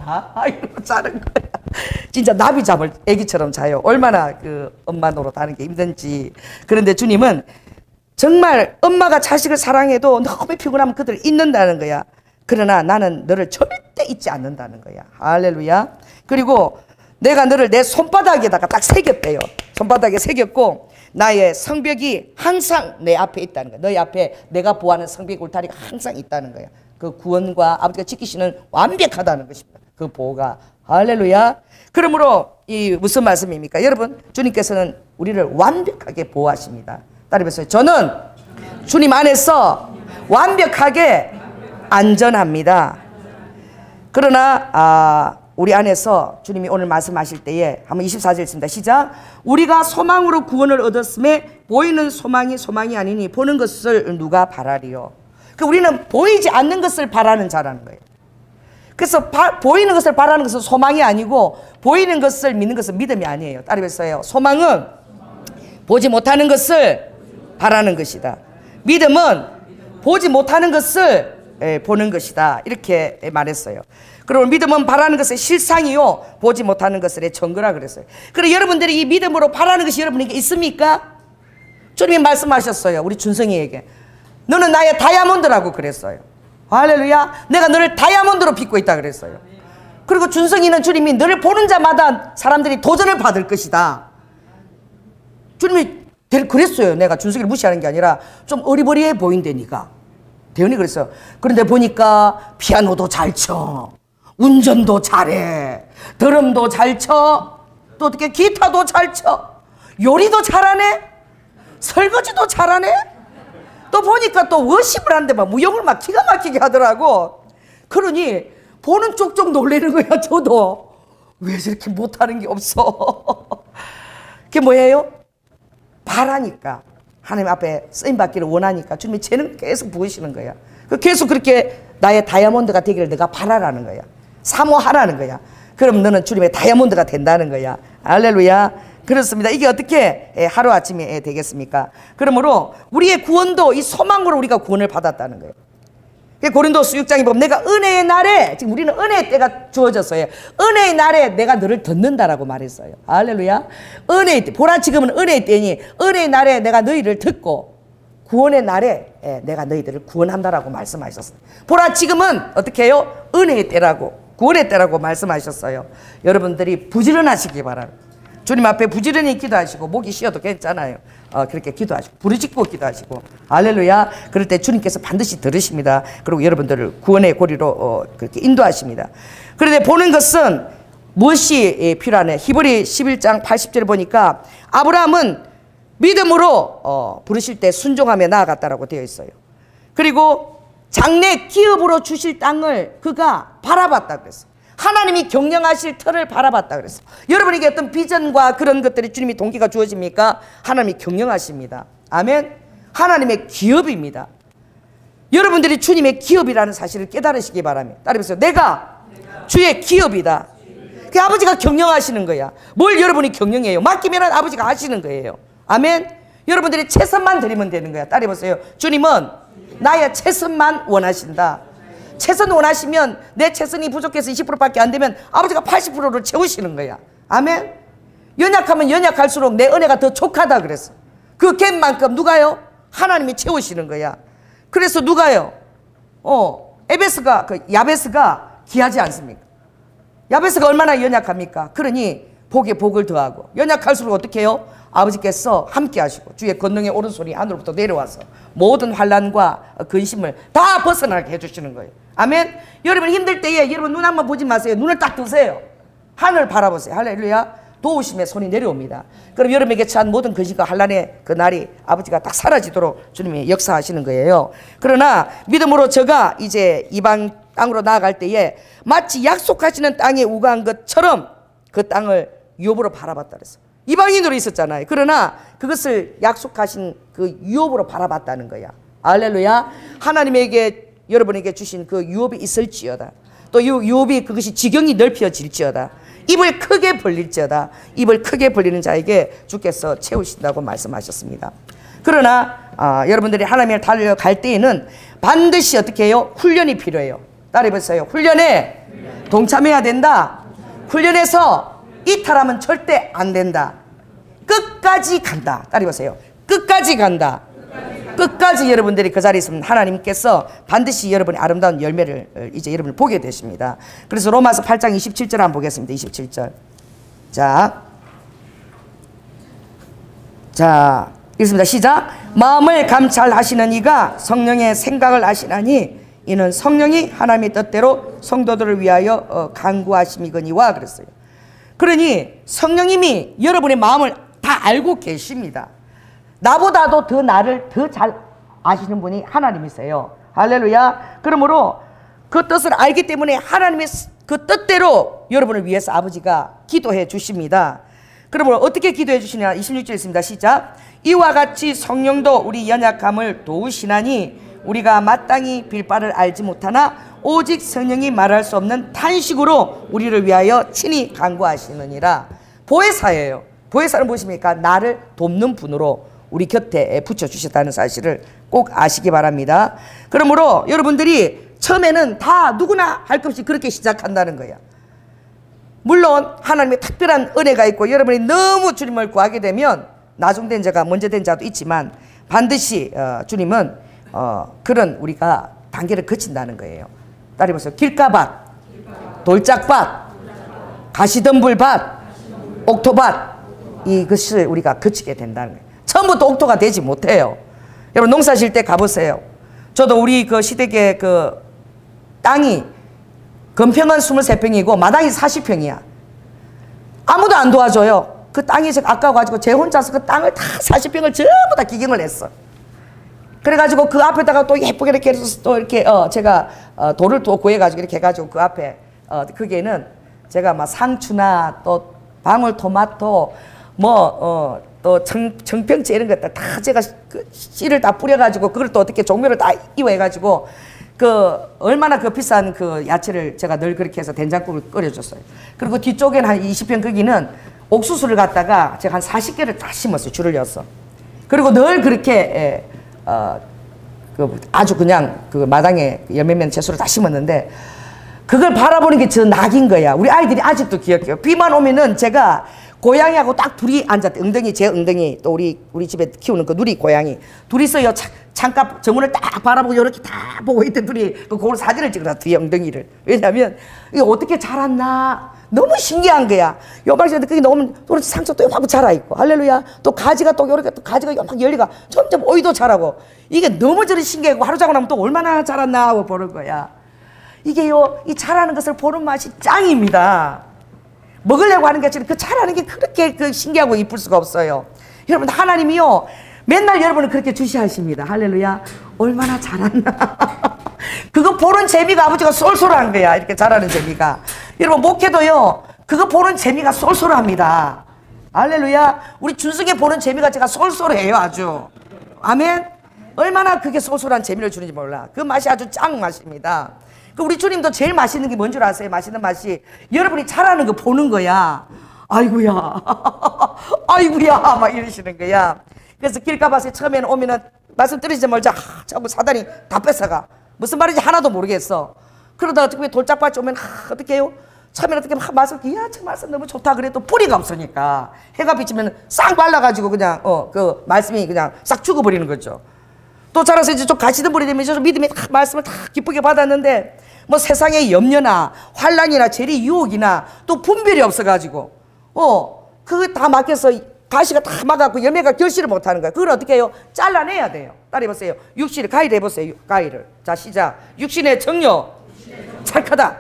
이러고 자는 거야. 진짜 나비잠을 애기처럼 자요. 얼마나 그 엄마 노릇하는 게 힘든지. 그런데 주님은 정말 엄마가 자식을 사랑해도 너무 피곤하면 그들을 잊는다는 거야. 그러나 나는 너를 절대 잊지 않는다는 거야. 할렐루야. 그리고 내가 너를 내 손바닥에다가 딱 새겼대요. 손바닥에 새겼고 나의 성벽이 항상 내 앞에 있다는 거야. 너희 앞에 내가 보아하는 성벽 울타리가 항상 있다는 거야. 그 구원과 아버지가 지키시는 완벽하다는 것입니다. 그 보호가. 할렐루야. 그러므로 이 무슨 말씀입니까? 여러분, 주님께서는 우리를 완벽하게 보호하십니다. 따라해보세요. 저는 주님 안에서 완벽하게 안전합니다. 그러나 우리 안에서 주님이 오늘 말씀하실 때에 한번 24절 읽습니다. 시작. 우리가 소망으로 구원을 얻었음에 보이는 소망이 아니니 보는 것을 누가 바라리요. 우리는 보이지 않는 것을 바라는 자라는 거예요. 그래서 보이는 것을 바라는 것은 소망이 아니고 보이는 것을 믿는 것은 믿음이 아니에요. 따라해보세요. 소망은 보지 못하는 것을 바라는 것이다. 믿음은 보지 못하는 것을 보는 것이다. 이렇게 말했어요. 그리고 믿음은 바라는 것의 실상이요 보지 못하는 것의 증거라 그랬어요. 그럼 여러분들이 이 믿음으로 바라는 것이 여러분에게 있습니까? 주님이 말씀하셨어요. 우리 준성이에게 너는 나의 다이아몬드라고 그랬어요. 할렐루야. 내가 너를 다이아몬드로 빚고 있다 그랬어요. 그리고 준성이는 주님이 너를 보는 자마다 사람들이 도전을 받을 것이다. 주님이 그랬어요. 내가 준석이를 무시하는 게 아니라 좀 어리버리해 보인다니까. 대현이 그랬어요. 그런데 보니까 피아노도 잘 쳐, 운전도 잘해, 드럼도 잘 쳐, 또 어떻게 기타도 잘 쳐, 요리도 잘하네, 설거지도 잘하네. 또 보니까 또 워십을 하는데 막 무용을 막 기가 막히게 하더라고. 그러니 보는 쪽쪽 놀라는 거야. 저도 왜 저렇게 못하는 게 없어. 그게 뭐예요? 바라니까. 하나님 앞에 쓰임받기를 원하니까 주님이 재능 계속 부으시는 거야. 계속 그렇게 나의 다이아몬드가 되기를 내가 바라라는 거야. 사모하라는 거야. 그럼 너는 주님의 다이아몬드가 된다는 거야. 할렐루야. 그렇습니다. 이게 어떻게 하루아침에 되겠습니까? 그러므로 우리의 구원도 이 소망으로 우리가 구원을 받았다는 거예요. 고린도서 6장에 보면 내가 은혜의 날에, 지금 우리는 은혜의 때가 주어졌어요. 은혜의 날에 내가 너를 듣는다라고 말했어요. 할렐루야. 은혜의 때, 보라 지금은 은혜의 때니 은혜의 날에 내가 너희를 듣고 구원의 날에 내가 너희들을 구원한다라고 말씀하셨어요. 보라 지금은 어떻게 해요? 은혜의 때라고, 구원의 때라고 말씀하셨어요. 여러분들이 부지런하시기 바랍니다. 주님 앞에 부지런히 기도하시고 목이 쉬어도 괜찮아요. 그렇게 기도하시고 부르짖고 기도하시고 할렐루야. 그럴 때 주님께서 반드시 들으십니다. 그리고 여러분들을 구원의 고리로 그렇게 인도하십니다. 그런데 보는 것은 무엇이 필요하냐? 히브리 11장 80절에 보니까 아브라함은 믿음으로 부르실 때 순종하며 나아갔다라고 되어 있어요. 그리고 장래 기업으로 주실 땅을 그가 바라봤다 그랬어요. 하나님이 경영하실 터를 바라봤다 그랬어. 여러분에게 어떤 비전과 그런 것들이 주님이 동기가 주어집니까? 하나님이 경영하십니다. 아멘. 하나님의 기업입니다. 여러분들이 주님의 기업이라는 사실을 깨달으시기 바랍니다. 따라해보세요. 내가 주의 기업이다. 그 아버지가 경영하시는 거야. 뭘 여러분이 경영해요? 맡기면 아버지가 하시는 거예요. 아멘. 여러분들이 최선만 드리면 되는 거야. 따라해보세요. 주님은 나의 최선만 원하신다. 최선 원하시면 내 최선이 부족해서 20%밖에 안 되면 아버지가 80%를 채우시는 거야. 아멘. 연약하면 연약할수록 내 은혜가 더 족하다 그랬어. 그 갭만큼 누가요? 하나님이 채우시는 거야. 그래서 누가요? 에베스가 야베스가 귀하지 않습니까? 야베스가 얼마나 연약합니까? 그러니 복에 복을 더하고 연약할수록 어떻게 해요? 아버지께서 함께 하시고 주의 권능의 오른손이 하늘로부터 내려와서 모든 환난과 근심을 다 벗어나게 해주시는 거예요. 아멘. 여러분 힘들 때에 여러분 눈 한번 보지 마세요. 눈을 딱 뜨세요. 하늘 바라보세요. 할렐루야. 도우심의 손이 내려옵니다. 그럼 여러분에게 처한 모든 근심과 환난의 그 날이 아버지가 딱 사라지도록 주님이 역사하시는 거예요. 그러나 믿음으로 저가 이제 이방 땅으로 나아갈 때에 마치 약속하시는 땅에 우거한 것처럼 그 땅을 유업으로 바라봤다 그랬어요. 이방인으로 있었잖아요. 그러나 그것을 약속하신 그 유업으로 바라봤다는 거야. 할렐루야. 하나님에게 여러분에게 주신 그 유업이 있을지어다. 또 유업이 그것이 지경이 넓혀질지어다. 입을 크게 벌릴지어다. 입을 크게 벌리는 자에게 주께서 채우신다고 말씀하셨습니다. 그러나 여러분들이 하나님을 달려갈 때에는 반드시 어떻게 해요? 훈련이 필요해요. 따라해보세요. 훈련에 동참해야 된다. 훈련에서 이탈하면 절대 안 된다. 끝까지 간다. 따라해보세요. 끝까지 간다. 끝까지 여러분들이 그 자리에 있으면 하나님께서 반드시 여러분의 아름다운 열매를 이제 여러분을 보게 되십니다. 그래서 로마서 8장 27절 한번 보겠습니다. 27절. 자, 읽습니다. 시작. 마음을 감찰하시는 이가 성령의 생각을 아시나니 이는 성령이 하나님의 뜻대로 성도들을 위하여 간구하심이거니와 그랬어요. 그러니 성령님이 여러분의 마음을 다 알고 계십니다. 나보다도 더 나를 더 잘 아시는 분이 하나님이세요. 할렐루야. 그러므로 그 뜻을 알기 때문에 하나님의 그 뜻대로 여러분을 위해서 아버지가 기도해 주십니다. 그러므로 어떻게 기도해 주시냐. 26절 있습니다. 시작. 이와 같이 성령도 우리 연약함을 도우시나니 우리가 마땅히 빌 바를 알지 못하나 오직 성령이 말할 수 없는 탄식으로 우리를 위하여 친히 간구하시느니라. 보혜사예요. 보혜사는 무엇입니까? 나를 돕는 분으로 우리 곁에 붙여주셨다는 사실을 꼭 아시기 바랍니다. 그러므로 여러분들이 처음에는 다 누구나 할 것 없이 그렇게 시작한다는 거야. 물론 하나님의 특별한 은혜가 있고 여러분이 너무 주님을 구하게 되면 나중된 자가 먼저 된 자도 있지만 반드시 주님은 그런 우리가 단계를 거친다는 거예요. 따라해보세요. 길가밭, 돌짝밭, 가시덤불밭, 옥토밭, 이것을 우리가 거치게 된다는 거예요. 처음부터 옥토가 되지 못해요. 여러분 농사 질 때 가보세요. 저도 우리 그 시댁의 그 땅이 건평은 23평이고 마당이 40평이야. 아무도 안 도와줘요. 그 땅이 아까워가지고 제 혼자서 그 땅을 다 40평을 전부 다 기경을 했어. 그래가지고 그 앞에다가 또 예쁘게 이렇게 해서 또 이렇게 제가 돌을 또 구해가지고 이렇게 해가지고 그 앞에 거기에는 제가 막 상추나 또 방울토마토 또 청평채 이런 것들 다 제가 그 씨를 다 뿌려가지고 그걸 또 어떻게 종묘를 다 이용해가지고 그 얼마나 그 비싼 그 야채를 제가 늘 그렇게 해서 된장국을 끓여줬어요. 그리고 뒤쪽에는 한 20평 거기는 옥수수를 갖다가 제가 한 40개를 다 심었어요. 줄을 이어서. 그리고 늘 그렇게 아주 그냥 그 마당에 열매맺는 채소를 다 심었는데 그걸 바라보는 게 저 낙인 거야. 우리 아이들이 아직도 기억해요. 비만 오면은 제가 고양이하고 딱 둘이 앉았대. 엉덩이, 제 엉덩이, 또 우리 집에 키우는 그 누리 고양이. 둘이서 요 창가 정문을 딱 바라보고 이렇게 다 보고 있던 둘이 그걸 사진을 찍어라, 뒤에 엉덩이를. 왜냐면, 이게 어떻게 자랐나. 너무 신기한 거야. 요발시한테 그게 너무, 상처 또 요만큼 자라있고. 할렐루야. 또 가지가 또 요렇게 또 가지가 요만큼 열리가 점점 오이도 자라고. 이게 너무 저리 신기하고 하루 자고 나면 또 얼마나 자랐나 하고 보는 거야. 이게요, 이 자라는 것을 보는 맛이 짱입니다. 먹으려고 하는 게 아니라 그 자라는 게 그렇게 그 신기하고 이쁠 수가 없어요. 여러분, 하나님이요, 맨날 여러분을 그렇게 주시하십니다. 할렐루야. 얼마나 자랐나. 그거 보는 재미가 아버지가 쏠쏠한 거야. 이렇게 자라는 재미가. 여러분, 목회도요, 그거 보는 재미가 쏠쏠합니다. 할렐루야. 우리 준승에 보는 재미가 제가 쏠쏠해요. 아주. 아멘. 얼마나 그게 쏠쏠한 재미를 주는지 몰라. 그 맛이 아주 짱 맛입니다. 그 우리 주님도 제일 맛있는 게 뭔 줄 아세요? 맛있는 맛이 여러분이 잘하는 거 보는 거야. 아이고야 아이고야 막 이러시는 거야. 그래서 길가밭에 처음에는 오면은 말씀 드리자마자 자꾸 사단이 다 뺏어가. 무슨 말인지 하나도 모르겠어. 그러다가 어떻게 돌짝밭이 오면 어떻게 해요? 처음에는 어떻게 말씀 이야 저 말씀 너무 좋다 그래. 또 뿌리가 없으니까 해가 비치면 싹 발라가지고 그냥 그 말씀이 그냥 싹 죽어버리는 거죠. 또 자라서 이제 좀 가시덤불이 되면 좀 믿음의 말씀을 다 기쁘게 받았는데 뭐 세상의 염려나 환란이나 재리 유혹이나 또 분별이 없어가지고 그거 다 막혀서 가시가 다 막아갖고 열매가 결실을 못하는 거야. 그걸 어떻게 해요? 잘라내야 돼요. 따라해보세요. 육신을 가위를 해보세요. 가위를. 자 시작. 육신의 정욕 찰크다.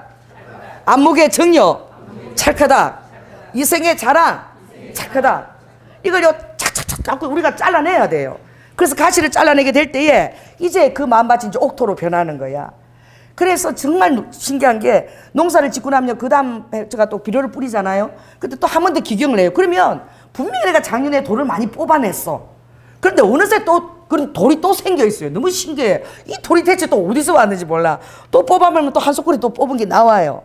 안목의 정욕 찰크다. 이생의 자랑 찰크다. 이걸요 착착착 우리가 잘라내야 돼요. 그래서 가시를 잘라내게 될 때에 이제 그 마음밭이 이제 옥토로 변하는 거야. 그래서 정말 신기한 게 농사를 짓고 나면 그 다음 제가 또 비료를 뿌리잖아요. 그때 또 한 번 더 기경을 해요. 그러면 분명히 내가 작년에 돌을 많이 뽑아냈어. 그런데 어느새 또 그런 돌이 또 생겨 있어요. 너무 신기해. 이 돌이 대체 또 어디서 왔는지 몰라. 또 뽑아보면 또 한 소쿠리 또 뽑은 게 나와요.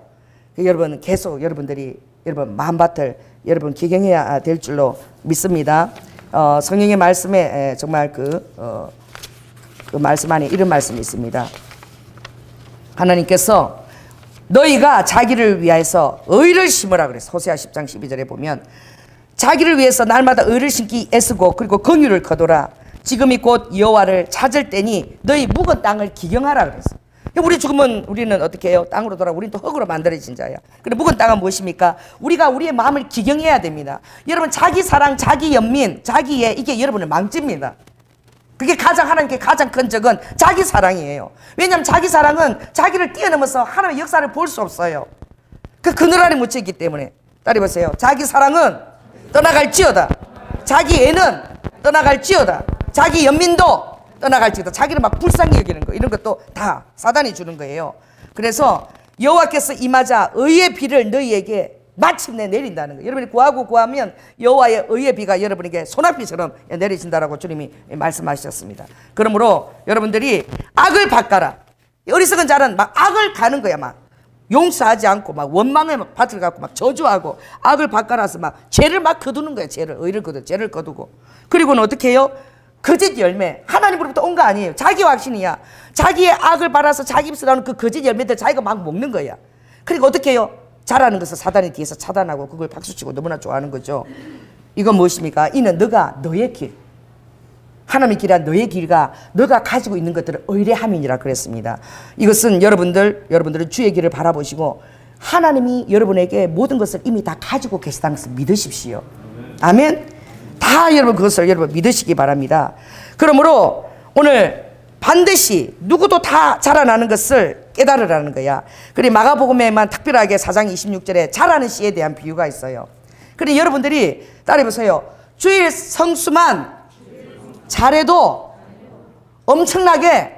여러분 계속 여러분들이 여러분 마음밭을 여러분 기경해야 될 줄로 믿습니다. 성령의 말씀에 정말 그 말씀 안에 이런 말씀이 있습니다. 하나님께서 너희가 자기를 위해서 의를 심으라 그래서 호세아 10장 12절에 보면 자기를 위해서 날마다 의를 심기 애쓰고 그리고 긍휼을 거두라. 지금이 곧 여호와를 찾을 때니 너희 묵은 땅을 기경하라 그랬어. 우리 죽으면 우리는 어떻게 해요? 땅으로 돌아가. 우리는 또 흙으로 만들어진 자야. 근데 묵은 땅은 무엇입니까? 우리가 우리의 마음을 기경해야 됩니다. 여러분 자기 사랑, 자기 연민, 자기의 이게 여러분을 망칩니다. 그게 하나님께 가장 큰 적은 자기 사랑이에요. 왜냐하면 자기 사랑은 자기를 뛰어넘어서 하나님의 역사를 볼 수 없어요. 그 그늘 안에 묻혀있기 때문에. 따라 보세요. 자기 사랑은 떠나갈지어다. 자기 애는 떠나갈지어다. 자기 연민도 떠나갈지어다. 자기를 막 불쌍히 여기는 거 이런 것도 다 사단이 주는 거예요. 그래서 여호와께서 임하자 의의 비를 너희에게 마침내 내린다는 거예요. 여러분이 구하고 구하면 여호와의 의의 비가 여러분에게 소낙비처럼 내려진다라고 주님이 말씀하셨습니다. 그러므로 여러분들이 악을 바꿔라. 어리석은 자는 막 악을 가는 거야. 막 용서하지 않고 막 원망의 밭을 갖고 막 저주하고 악을 바꿔라서 막 죄를 막 거두는 거야. 의를 거두, 죄를 거두고. 그리고는 어떻게 해요? 거짓 열매. 하나님으로부터 온 거 아니에요. 자기 확신이야. 자기의 악을 바라서 자기 입에서 나오는 그 거짓 열매들 자기가 막 먹는 거야. 그리고 어떻게 해요? 잘하는 것을 사단이 뒤에서 차단하고 그걸 박수치고 너무나 좋아하는 거죠. 이건 무엇입니까? 이는 너가 너의 길, 하나님의 길이란 너의 길과 너가 가지고 있는 것들을 의뢰함이니라 그랬습니다. 이것은 여러분들은 주의 길을 바라보시고 하나님이 여러분에게 모든 것을 이미 다 가지고 계시다는 것을 믿으십시오. 아멘. 다 여러분 그것을 여러분 믿으시기 바랍니다. 그러므로 오늘 반드시 누구도 다 자라나는 것을 깨달으라는 거야. 그리고 마가복음에만 특별하게 4장 26절에 자라는 씨에 대한 비유가 있어요. 그리고 여러분들이 따라해보세요. 주일 성수만 잘해도 엄청나게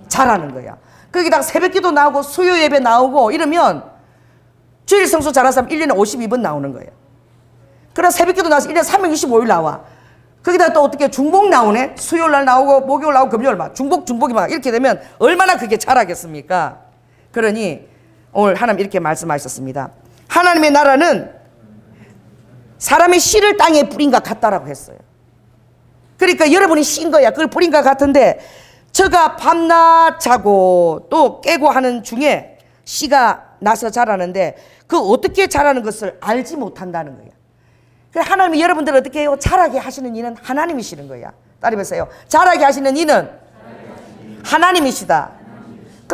자라는 거야. 거기다가 새벽기도 나오고 수요 예배 나오고 이러면 주일 성수 잘하는 사람 1년에 52번 나오는 거예요. 그러나 새벽기도 나와서 1년에 365일 나와. 거기다 또 어떻게 중복 나오네. 수요일날 나오고 목요일 나오고 금요일 막 중복이 막 이렇게 되면 얼마나 그게 잘하겠습니까? 그러니 오늘 하나님 이렇게 말씀하셨습니다. 하나님의 나라는 사람의 씨를 땅에 뿌린 것 같다라고 했어요. 그러니까 여러분이 신 거야. 그걸 뿌린 것 같은데 저가 밤낮 자고 또 깨고 하는 중에 씨가 나서 자라는데 그 어떻게 자라는 것을 알지 못한다는 거예요. 하나님이 여러분들을 어떻게 해요? 자라게 하시는 이는 하나님이시는 거야. 따라해보세요. 자라게 하시는 이는 하나님이시다.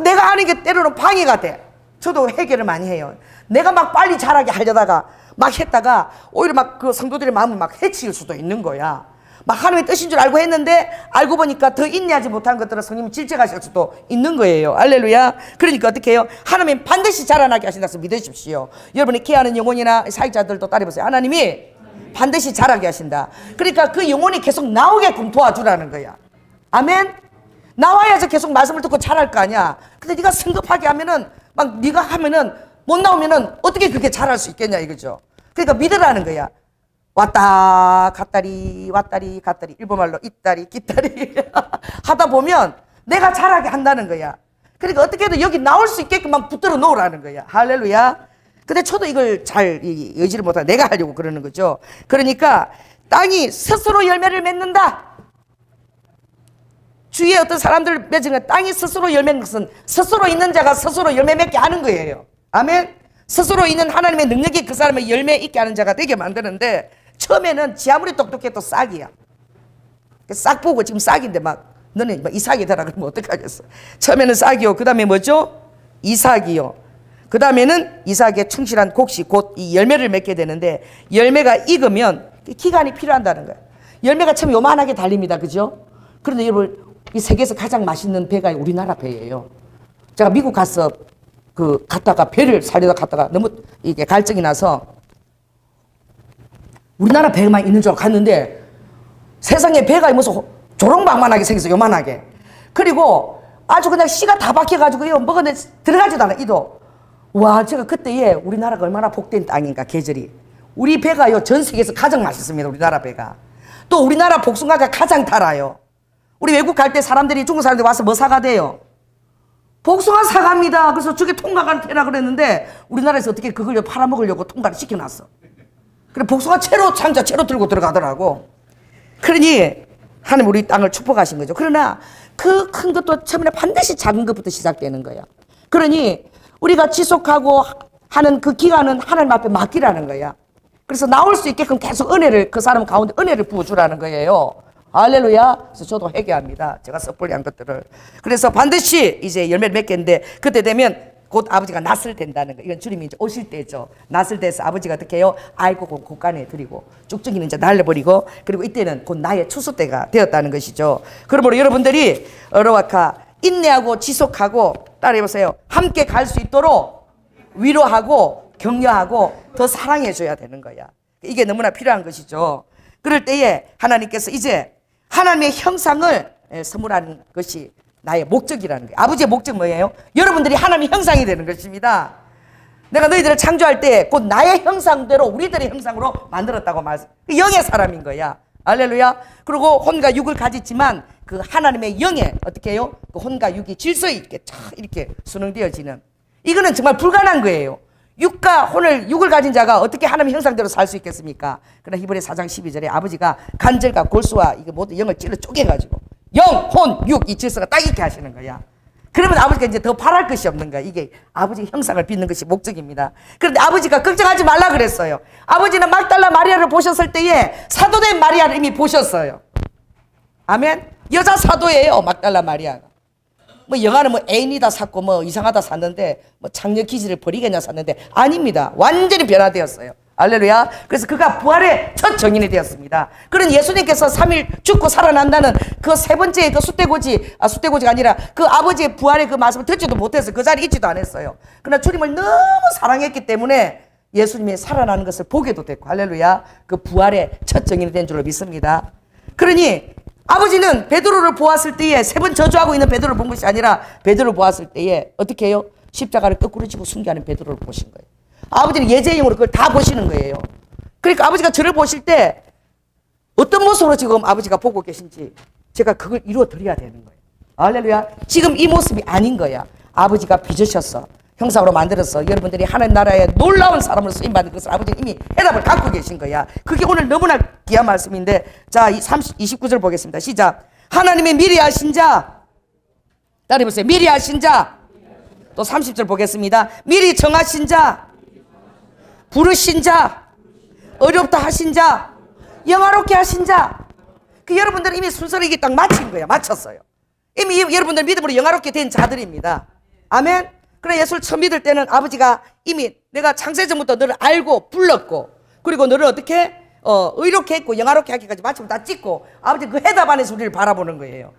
내가 하는 게 때로는 방해가 돼. 저도 해결을 많이 해요. 내가 막 빨리 자라게 하려다가 막 했다가 오히려 막 그 성도들의 마음을 막 해칠 수도 있는 거야. 막 하나님의 뜻인 줄 알고 했는데 알고 보니까 더 인내하지 못한 것들은 성령님이 질책하실 수도 있는 거예요. 할렐루야. 그러니까 어떻게 해요? 하나님 반드시 자라나게 하신다고 믿으십시오. 여러분이 케어하는 영혼이나 사역자들도 따라해보세요. 하나님이 반드시 자라게 하신다. 그러니까 그 영혼이 계속 나오게끔 도와주라는 거야. 아멘. 나와야지 계속 말씀을 듣고 자랄 거 아니야. 근데 네가 성급하게 하면은 막 네가 하면은 못 나오면은 어떻게 그렇게 자랄 수 있겠냐 이거죠. 그러니까 믿으라는 거야. 왔다 갔다리 왔다리 갔다리 일본말로 있다리 기다리 하다 보면 내가 자라게 한다는 거야. 그러니까 어떻게든 여기 나올 수 있게끔 붙들어 놓으라는 거야. 할렐루야. 근데 저도 이걸 잘 의지를 못하고 내가 하려고 그러는 거죠. 그러니까 땅이 스스로 열매를 맺는다. 주위에 어떤 사람들 맺은 땅이 스스로 열매 맺는 것은 스스로 있는 자가 스스로 열매 맺게 하는 거예요. 아멘. 스스로 있는 하나님의 능력이 그 사람의 열매 있게 하는 자가 되게 만드는데 처음에는 지 아무리 똑똑해도 싹이야. 싹 보고 지금 싹인데 막 너는 이삭이 되라 그러면 어떡하겠어. 처음에는 싹이요. 그 다음에 뭐죠? 이삭이요. 그 다음에는 이삭의 충실한 곡식 곧 이 열매를 맺게 되는데 열매가 익으면 기간이 필요한다는 거예요. 열매가 참 요만하게 달립니다. 그죠? 그런데 여러분 이 세계에서 가장 맛있는 배가 우리나라 배예요. 제가 미국 가서 갔다가 배를 사려다 갔다가 너무 이게 갈증이 나서 우리나라 배만 있는 줄 알고 갔는데 세상에 배가 무슨 조롱방만하게 생겼어. 요만하게. 그리고 아주 그냥 씨가 다 박혀가지고요 먹었는데 들어가지도 않아. 이도. 와, 제가 그때에 우리나라가 얼마나 복된 땅인가, 계절이. 우리 배가요, 전 세계에서 가장 맛있습니다. 우리나라 배가. 또 우리나라 복숭아가 가장 달아요. 우리 외국 갈 때 사람들이, 중국 사람들이 와서 뭐 사가대요? 복숭아 사갑니다. 그래서 저게 통과가 되나 그랬는데 우리나라에서 어떻게 그걸 팔아먹으려고 통과를 시켜놨어. 그래 복숭아 채로 상자 채로 들고 들어가더라고. 그러니 하나님 우리 땅을 축복하신 거죠. 그러나 그 큰 것도 처음에 반드시 작은 것부터 시작되는 거야. 그러니 우리가 지속하고 하는 그 기간은 하나님 앞에 맡기라는 거야. 그래서 나올 수 있게끔 계속 은혜를, 그 사람 가운데 은혜를 부어주라는 거예요. 할렐루야. 그래서 저도 회개합니다. 제가 섣불리 한 것들을. 그래서 반드시 이제 열매를 맺겠는데 그때 되면 곧 아버지가 낫을 된다는 거. 이건 주님이 이제 오실 때죠. 낫을 돼서 아버지가 어떻게 해요? 알고 곳간에 드리고 쭉쭉이는 이제 날려버리고, 그리고 이때는 곧 나의 추수 때가 되었다는 것이죠. 그러므로 여러분들이 어로와카 인내하고 지속하고, 따라해보세요. 함께 갈 수 있도록 위로하고 격려하고 더 사랑해줘야 되는 거야. 이게 너무나 필요한 것이죠. 그럴 때에 하나님께서 이제 하나님의 형상을 선물하는 것이 나의 목적이라는 거예요. 아버지의 목적 뭐예요? 여러분들이 하나님의 형상이 되는 것입니다. 내가 너희들을 창조할 때 곧 나의 형상대로, 우리들의 형상으로 만들었다고 말씀. 영의 사람인 거야. 할렐루야. 그리고 혼과 육을 가졌지만 그 하나님의 영에 어떻게 해요? 그 혼과 육이 질서 있게 쫙 이렇게 순응되어지는, 이거는 정말 불가능한 거예요. 육을 가진 자가 어떻게 하나님의 형상대로 살 수 있겠습니까? 그러나 히브리 4장 12절에 아버지가 간절과 골수와 이거 모두 영을 찔러 쪼개가지고 영, 혼, 육 이 질서가 딱 이렇게 하시는 거야. 그러면 아버지가 이제 더 바랄 것이 없는 거야. 이게 아버지의 형상을 빚는 것이 목적입니다. 그런데 아버지가 걱정하지 말라 그랬어요. 아버지는 막달라 마리아를 보셨을 때에 사도된 마리아를 이미 보셨어요. 아멘. 여자 사도예요, 막달라 마리아가. 뭐 영화는 뭐 애인이다 샀고 뭐 이상하다 샀는데 뭐 창녀 기질을 버리겠냐 샀는데 아닙니다. 완전히 변화되었어요. 할렐루야. 그래서 그가 부활의 첫 정인이 되었습니다. 그런 예수님께서 3일 죽고 살아난다는 그 세 번째 그 숫대고지가 아니라 그 아버지의 부활의 그 말씀을 듣지도 못해서 그 자리에 있지도 않았어요. 그러나 주님을 너무 사랑했기 때문에 예수님이 살아나는 것을 보게도 됐고, 할렐루야. 그 부활의 첫 정인이 된 줄로 믿습니다. 그러니 아버지는 베드로를 보았을 때에, 세 번 저주하고 있는 베드로를 본 것이 아니라 베드로를 보았을 때에 어떻게 해요? 십자가를 거꾸로 지고 순교하는 베드로를 보신 거예요. 아버지는 예제형으로 그걸 다 보시는 거예요. 그러니까 아버지가 저를 보실 때 어떤 모습으로 지금 아버지가 보고 계신지 제가 그걸 이루어 드려야 되는 거예요. 할렐루야. 지금 이 모습이 아닌 거야. 아버지가 빚으셨어. 형상으로 만들어서 여러분들이 하나님 나라의 놀라운 사람으로 쓰임받은 것을 아버지는 이미 해답을 갖고 계신 거야. 그게 오늘 너무나 귀한 말씀인데, 자, 29절 보겠습니다. 시작. 하나님의 미리 하신 자, 따라해보세요. 미리 하신 자. 또 30절 보겠습니다. 미리 정하신 자, 부르신 자, 어렵다 하신 자, 영화롭게 하신 자. 그 여러분들은 이미 순서를 이게 딱 마친 거야. 마쳤어요. 이미 여러분들 믿음으로 영화롭게 된 자들입니다. 아멘. 그래, 예수를 처음 믿을 때는 아버지가 이미 내가 창세전부터 너를 알고 불렀고, 그리고 너를 어떻게 의롭게 했고 영화롭게 하기까지 마치고 다 찍고, 아버지 그 해답 안에서 우리를 바라보는 거예요.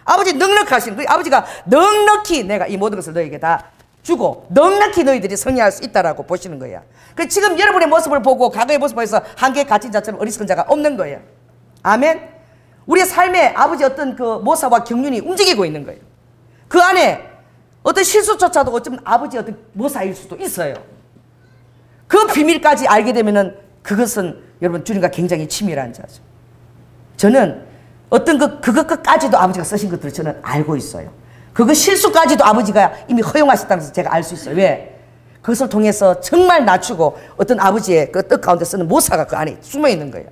아버지 넉넉하신, 아버지가 넉넉히 내가 이 모든 것을 너에게 다 주고 넉넉히 너희들이 승리할 수 있다라고 보시는 거야. 그 지금 여러분의 모습을 보고 과거의 모습을 보면서 한계에 갇힌 자처럼 어리석은 자가 없는 거예요. 아멘. 우리의 삶에 아버지 어떤 그 모사와 경륜이 움직이고 있는 거예요. 그 안에 어떤 실수조차도 어쩌면 아버지의 어떤 모사일 수도 있어요. 그 비밀까지 알게 되면은 그것은 여러분 주님과 굉장히 치밀한 자죠. 저는 어떤 그것까지도 아버지가 쓰신 것들을 저는 알고 있어요. 그거 실수까지도 아버지가 이미 허용하셨다는 것을 제가 알 수 있어요. 왜? 그것을 통해서 정말 낮추고 어떤 아버지의 그 뜻 가운데 쓰는 모사가 그 안에 숨어 있는 거예요.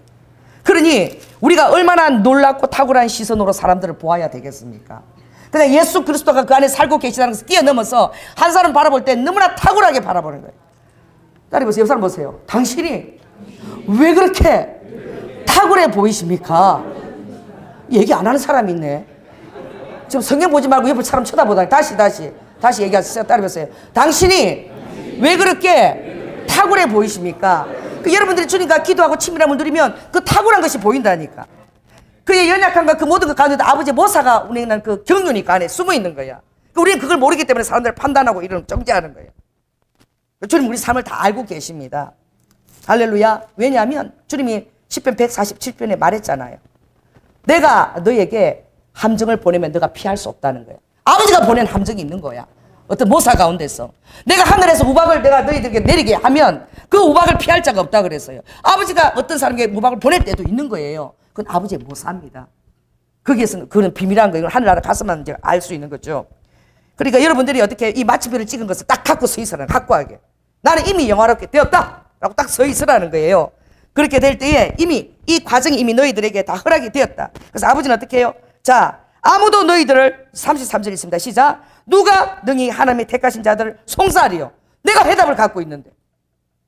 그러니 우리가 얼마나 놀랍고 탁월한 시선으로 사람들을 보아야 되겠습니까? 그냥 예수 그리스도가 그 안에 살고 계시다는 것을 뛰어넘어서 한 사람 바라볼 때 너무나 탁월하게 바라보는 거예요. 딸이 보세요. 옆 사람 보세요. 당신이 왜 그렇게 탁월해 보이십니까? 얘기 안 하는 사람이 있네. 지금 성경 보지 말고 옆에 사람 쳐다보다니 다시 얘기하세요. 딸이 보세요. 당신이 왜 그렇게 탁월해 보이십니까? 그 여러분들이 주님과 기도하고 친밀함을 누리면 그 탁월한 것이 보인다니까. 그의 연약함과 그 모든 것 가운데 아버지의 모사가 우리는 그 경륜이 그 안에 숨어 있는 거야. 우리는 그걸 모르기 때문에 사람들을 판단하고 이런 정죄하는 거예요. 주님 우리 삶을 다 알고 계십니다. 할렐루야. 왜냐하면 주님이 시편 147편에 말했잖아요. 내가 너에게 함정을 보내면 너가 피할 수 없다는 거야. 아버지가 보낸 함정이 있는 거야. 어떤 모사 가운데서 내가 하늘에서 우박을 내가 너희들에게 내리게 하면 그 우박을 피할 자가 없다 그랬어요. 아버지가 어떤 사람에게 우박을 보낼 때도 있는 거예요. 그건 아버지의 모사입니다. 거기에서는 그건 비밀한 거예요. 하늘나라 가서만 이제 알 수 있는 거죠. 그러니까 여러분들이 어떻게 이 마침표를 찍은 것을 딱 갖고 서 있으라는, 확고하게. 나는 이미 영화롭게 되었다 라고 딱 서 있으라는 거예요. 그렇게 될 때에 이미 이 과정이 이미 너희들에게 다 허락이 되었다. 그래서 아버지는 어떻게 해요? 자, 아무도 너희들을 33절 있습니다. 시작. 누가 능히 하나님의 택하신 자들을 송사하리요. 내가 해답을 갖고 있는데,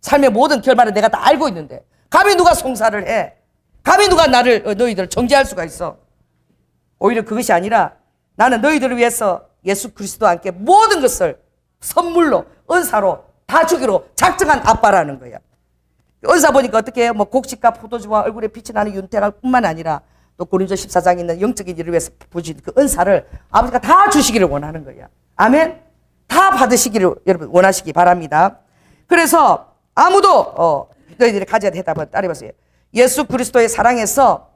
삶의 모든 결말을 내가 다 알고 있는데 감히 누가 송사를 해? 감히 누가 너희들을 정죄할 수가 있어? 오히려 그것이 아니라 나는 너희들을 위해서 예수 그리스도와 함께 모든 것을 선물로, 은사로 다 주기로 작정한 아빠라는 거야. 은사 보니까 어떻게 해요? 뭐 곡식과 포도주와 얼굴에 빛이 나는 윤태가 뿐만 아니라 또 고린도 14장에 있는 영적인 일을 위해서 부신 그 은사를 아버지가 다 주시기를 원하는 거야. 아멘? 다 받으시기를 여러분 원하시기 바랍니다. 그래서 아무도 너희들이 가져야 될 대답은 따라해보세요. 예수 그리스도의 사랑에서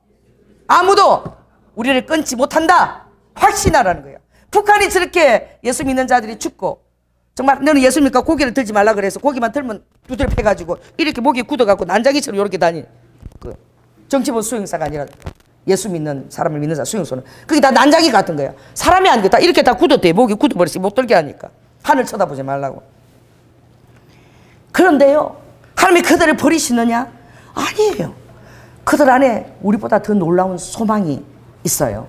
아무도 우리를 끊지 못한다. 확신하라는 거예요. 북한이 저렇게 예수 믿는 자들이 죽고, 정말 너는 예수 믿으니까 고개를 들지 말라 그래서 고기만 들면 두드려 패가지고 이렇게 목이 굳어갖고 난장이처럼 이렇게 다니, 그 정치본 수용사가 아니라 예수 믿는 사람을 믿는 사람 수용소는 그게 다 난장이 같은 거야. 사람이 아니고 다 이렇게 다 굳었대. 목이 굳어버리지 못 들게 하니까. 하늘 쳐다보지 말라고. 그런데요, 하나님이 그들을 버리시느냐? 아니에요. 그들 안에 우리보다 더 놀라운 소망이 있어요.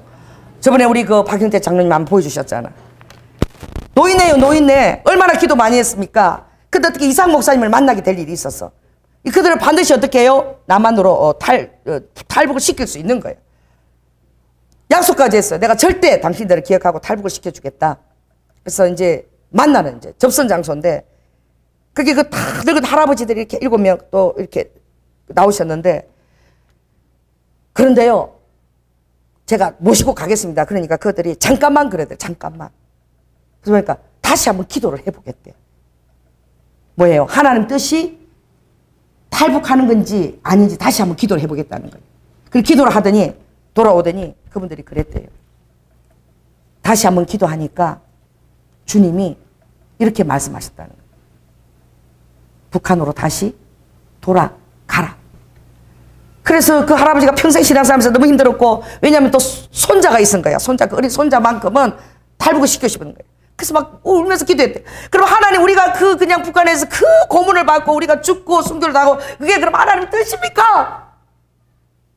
저번에 우리 그 박형태 장로님 한번 보여주셨잖아. 노인네요, 노인네. 얼마나 기도 많이 했습니까? 근데 어떻게 이상 목사님을 만나게 될 일이 있었어. 그들을 반드시 어떻게 해요? 나만으로 탈북을 시킬 수 있는 거예요. 약속까지 했어요. 내가 절대 당신들을 기억하고 탈북을 시켜주겠다. 그래서 이제 만나는 이제 접선 장소인데, 그게 그 다 늙은 할아버지들이 이렇게 7명 또 이렇게 나오셨는데, 그런데요, 제가 모시고 가겠습니다. 그러니까 그들이 잠깐만 그래도 잠깐만. 그러니까 다시 한번 기도를 해보겠대요. 뭐예요? 하나님 뜻이 탈북하는 건지 아닌지 다시 한번 기도를 해보겠다는 거예요. 그리고 기도를 하더니 돌아오더니 그분들이 그랬대요. 다시 한번 기도하니까 주님이 이렇게 말씀하셨다는 거예요. 북한으로 다시 돌아가라. 그래서 그 할아버지가 평생 신앙생활하면서 너무 힘들었고, 왜냐하면 또 손자가 있은 거야. 손자, 그 어린 손자만큼은 탈북을 시키고 싶은 거예요. 그래서 막 울면서 기도했대. 그럼 하나님, 우리가 그냥 북한에서 그 고문을 받고 우리가 죽고 순교를 하고 그게 그럼 하나님 뜻입니까?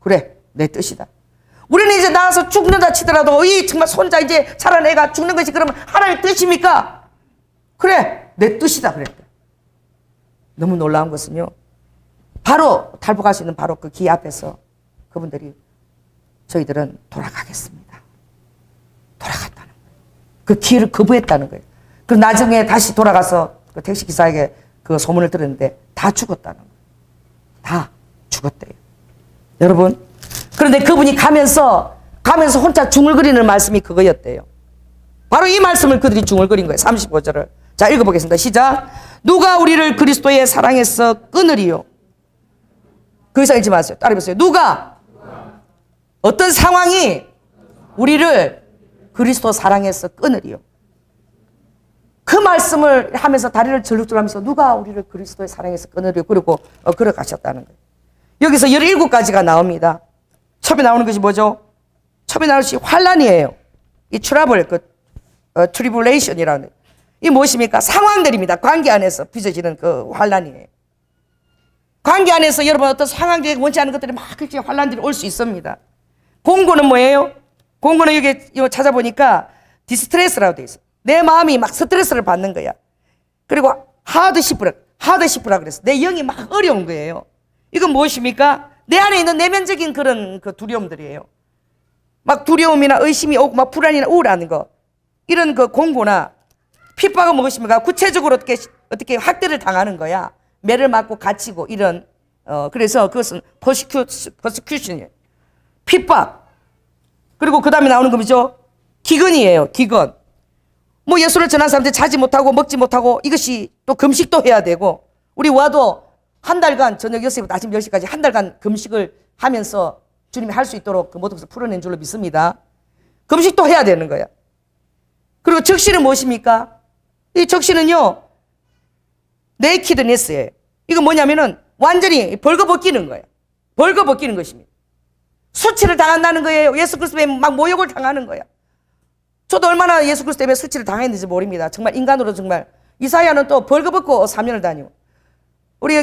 그래, 내 뜻이다. 우리는 이제 나와서 죽는다 치더라도 이 정말 손자 이제 자란 애가 죽는 것이 그러면 하나님 뜻입니까? 그래, 내 뜻이다 그랬대. 너무 놀라운 것은요, 바로 탈북할 수 있는 바로 그 기 앞에서 그분들이 저희들은 돌아가겠습니다. 돌아갔다는 거예요. 그 기회를 거부했다는 거예요. 그 나중에 다시 돌아가서 그 택시기사에게 그 소문을 들었는데 다 죽었다는 거예요. 다 죽었대요. 여러분, 그런데 그분이 가면서 혼자 중얼거리는 말씀이 그거였대요. 바로 이 말씀을 그들이 중얼거린 거예요. 35절을. 자, 읽어보겠습니다. 시작. 누가 우리를 그리스도의 사랑에서 끊으리요? 그 이상 읽지 마세요. 따라해보세요. 누가? 어떤 상황이 우리를 그리스도 사랑에서 끊으리요? 그 말씀을 하면서 다리를 절룩절룩하면서 누가 우리를 그리스도의 사랑에서 끊으리요? 그리고 걸어가셨다는 거예요. 여기서 17가지가 나옵니다. 처음에 나오는 것이 뭐죠? 처음에 나오는 것이 환란이에요. 이 트러블, 트리블레이션이라는, 이 무엇입니까? 상황들입니다. 관계 안에서 빚어지는 그 환란이에요. 관계 안에서 여러분 어떤 상황들이 원치 않은 것들이 막 그렇게 환란들이 올 수 있습니다. 공고는 뭐예요? 공고는 여기 찾아보니까 디스트레스라고 돼 있어. 내 마음이 막 스트레스를 받는 거야. 그리고 하드시프라 그랬어. 내 영이 막 어려운 거예요. 이건 무엇입니까? 내 안에 있는 내면적인 그런 그 두려움들이에요. 막 두려움이나 의심이 오고 막 불안이나 우울한 거. 이런 그 공고나 핍박은 무엇입니까? 구체적으로 어떻게 학대를 당하는 거야. 매를 맞고 갇히고 이런, 그래서 그것은 persecution이에요. 핍박. 그리고 그 다음에 나오는 거 뭐죠? 기근이에요. 기근. 뭐 예수를 전한 사람들 자지 못하고 먹지 못하고 이것이 또 금식도 해야 되고, 우리 와도 한 달간 저녁 6시부터 아침 10시까지 한 달간 금식을 하면서 주님이 할 수 있도록 그 모든 것을 풀어낸 줄로 믿습니다. 금식도 해야 되는 거야. 그리고 적시는 무엇입니까? 이 적시는요, 네이키드네스예요. 이거 뭐냐면은 완전히 벌거벗기는 거예요. 벌거벗기는 것입니다. 수치를 당한다는 거예요. 예수 그리스도 때문에 막 모욕을 당하는 거야. 저도 얼마나 예수 그리스도 때문에 수치를 당했는지 모릅니다. 정말 인간으로 정말. 이사야는 또 벌거벗고 3년을 다니고. 우리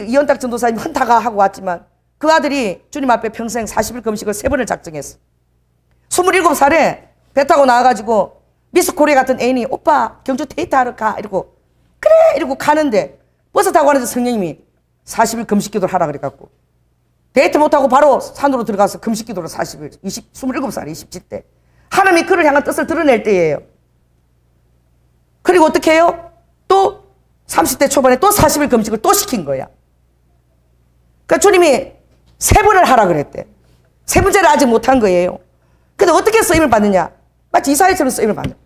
이현탁 전도사님 헌타가 하고 왔지만 그 아들이 주님 앞에 평생 40일 금식을 3번을 작정했어. 27살에 배 타고 나와가지고 미스 코리아 같은 애인이 오빠 경주 데이트하러 가 이러고 그래 이러고 가는데 버스 타고 가는데 성령님이 40일 금식 기도를 하라 그래갖고 데이트 못하고 바로 산으로 들어가서 금식 기도를 40일 27살 27대 하나님이 그를 향한 뜻을 드러낼 때예요. 그리고 어떻게 해요? 또 30대 초반에 또 40일 금식을 또 시킨 거야. 그러니까 주님이 3번을 하라 그랬대. 3번째를 아직 못한 거예요. 근데 어떻게 쓰임을 받느냐? 마치 이사야처럼 쓰임을 받는 거야.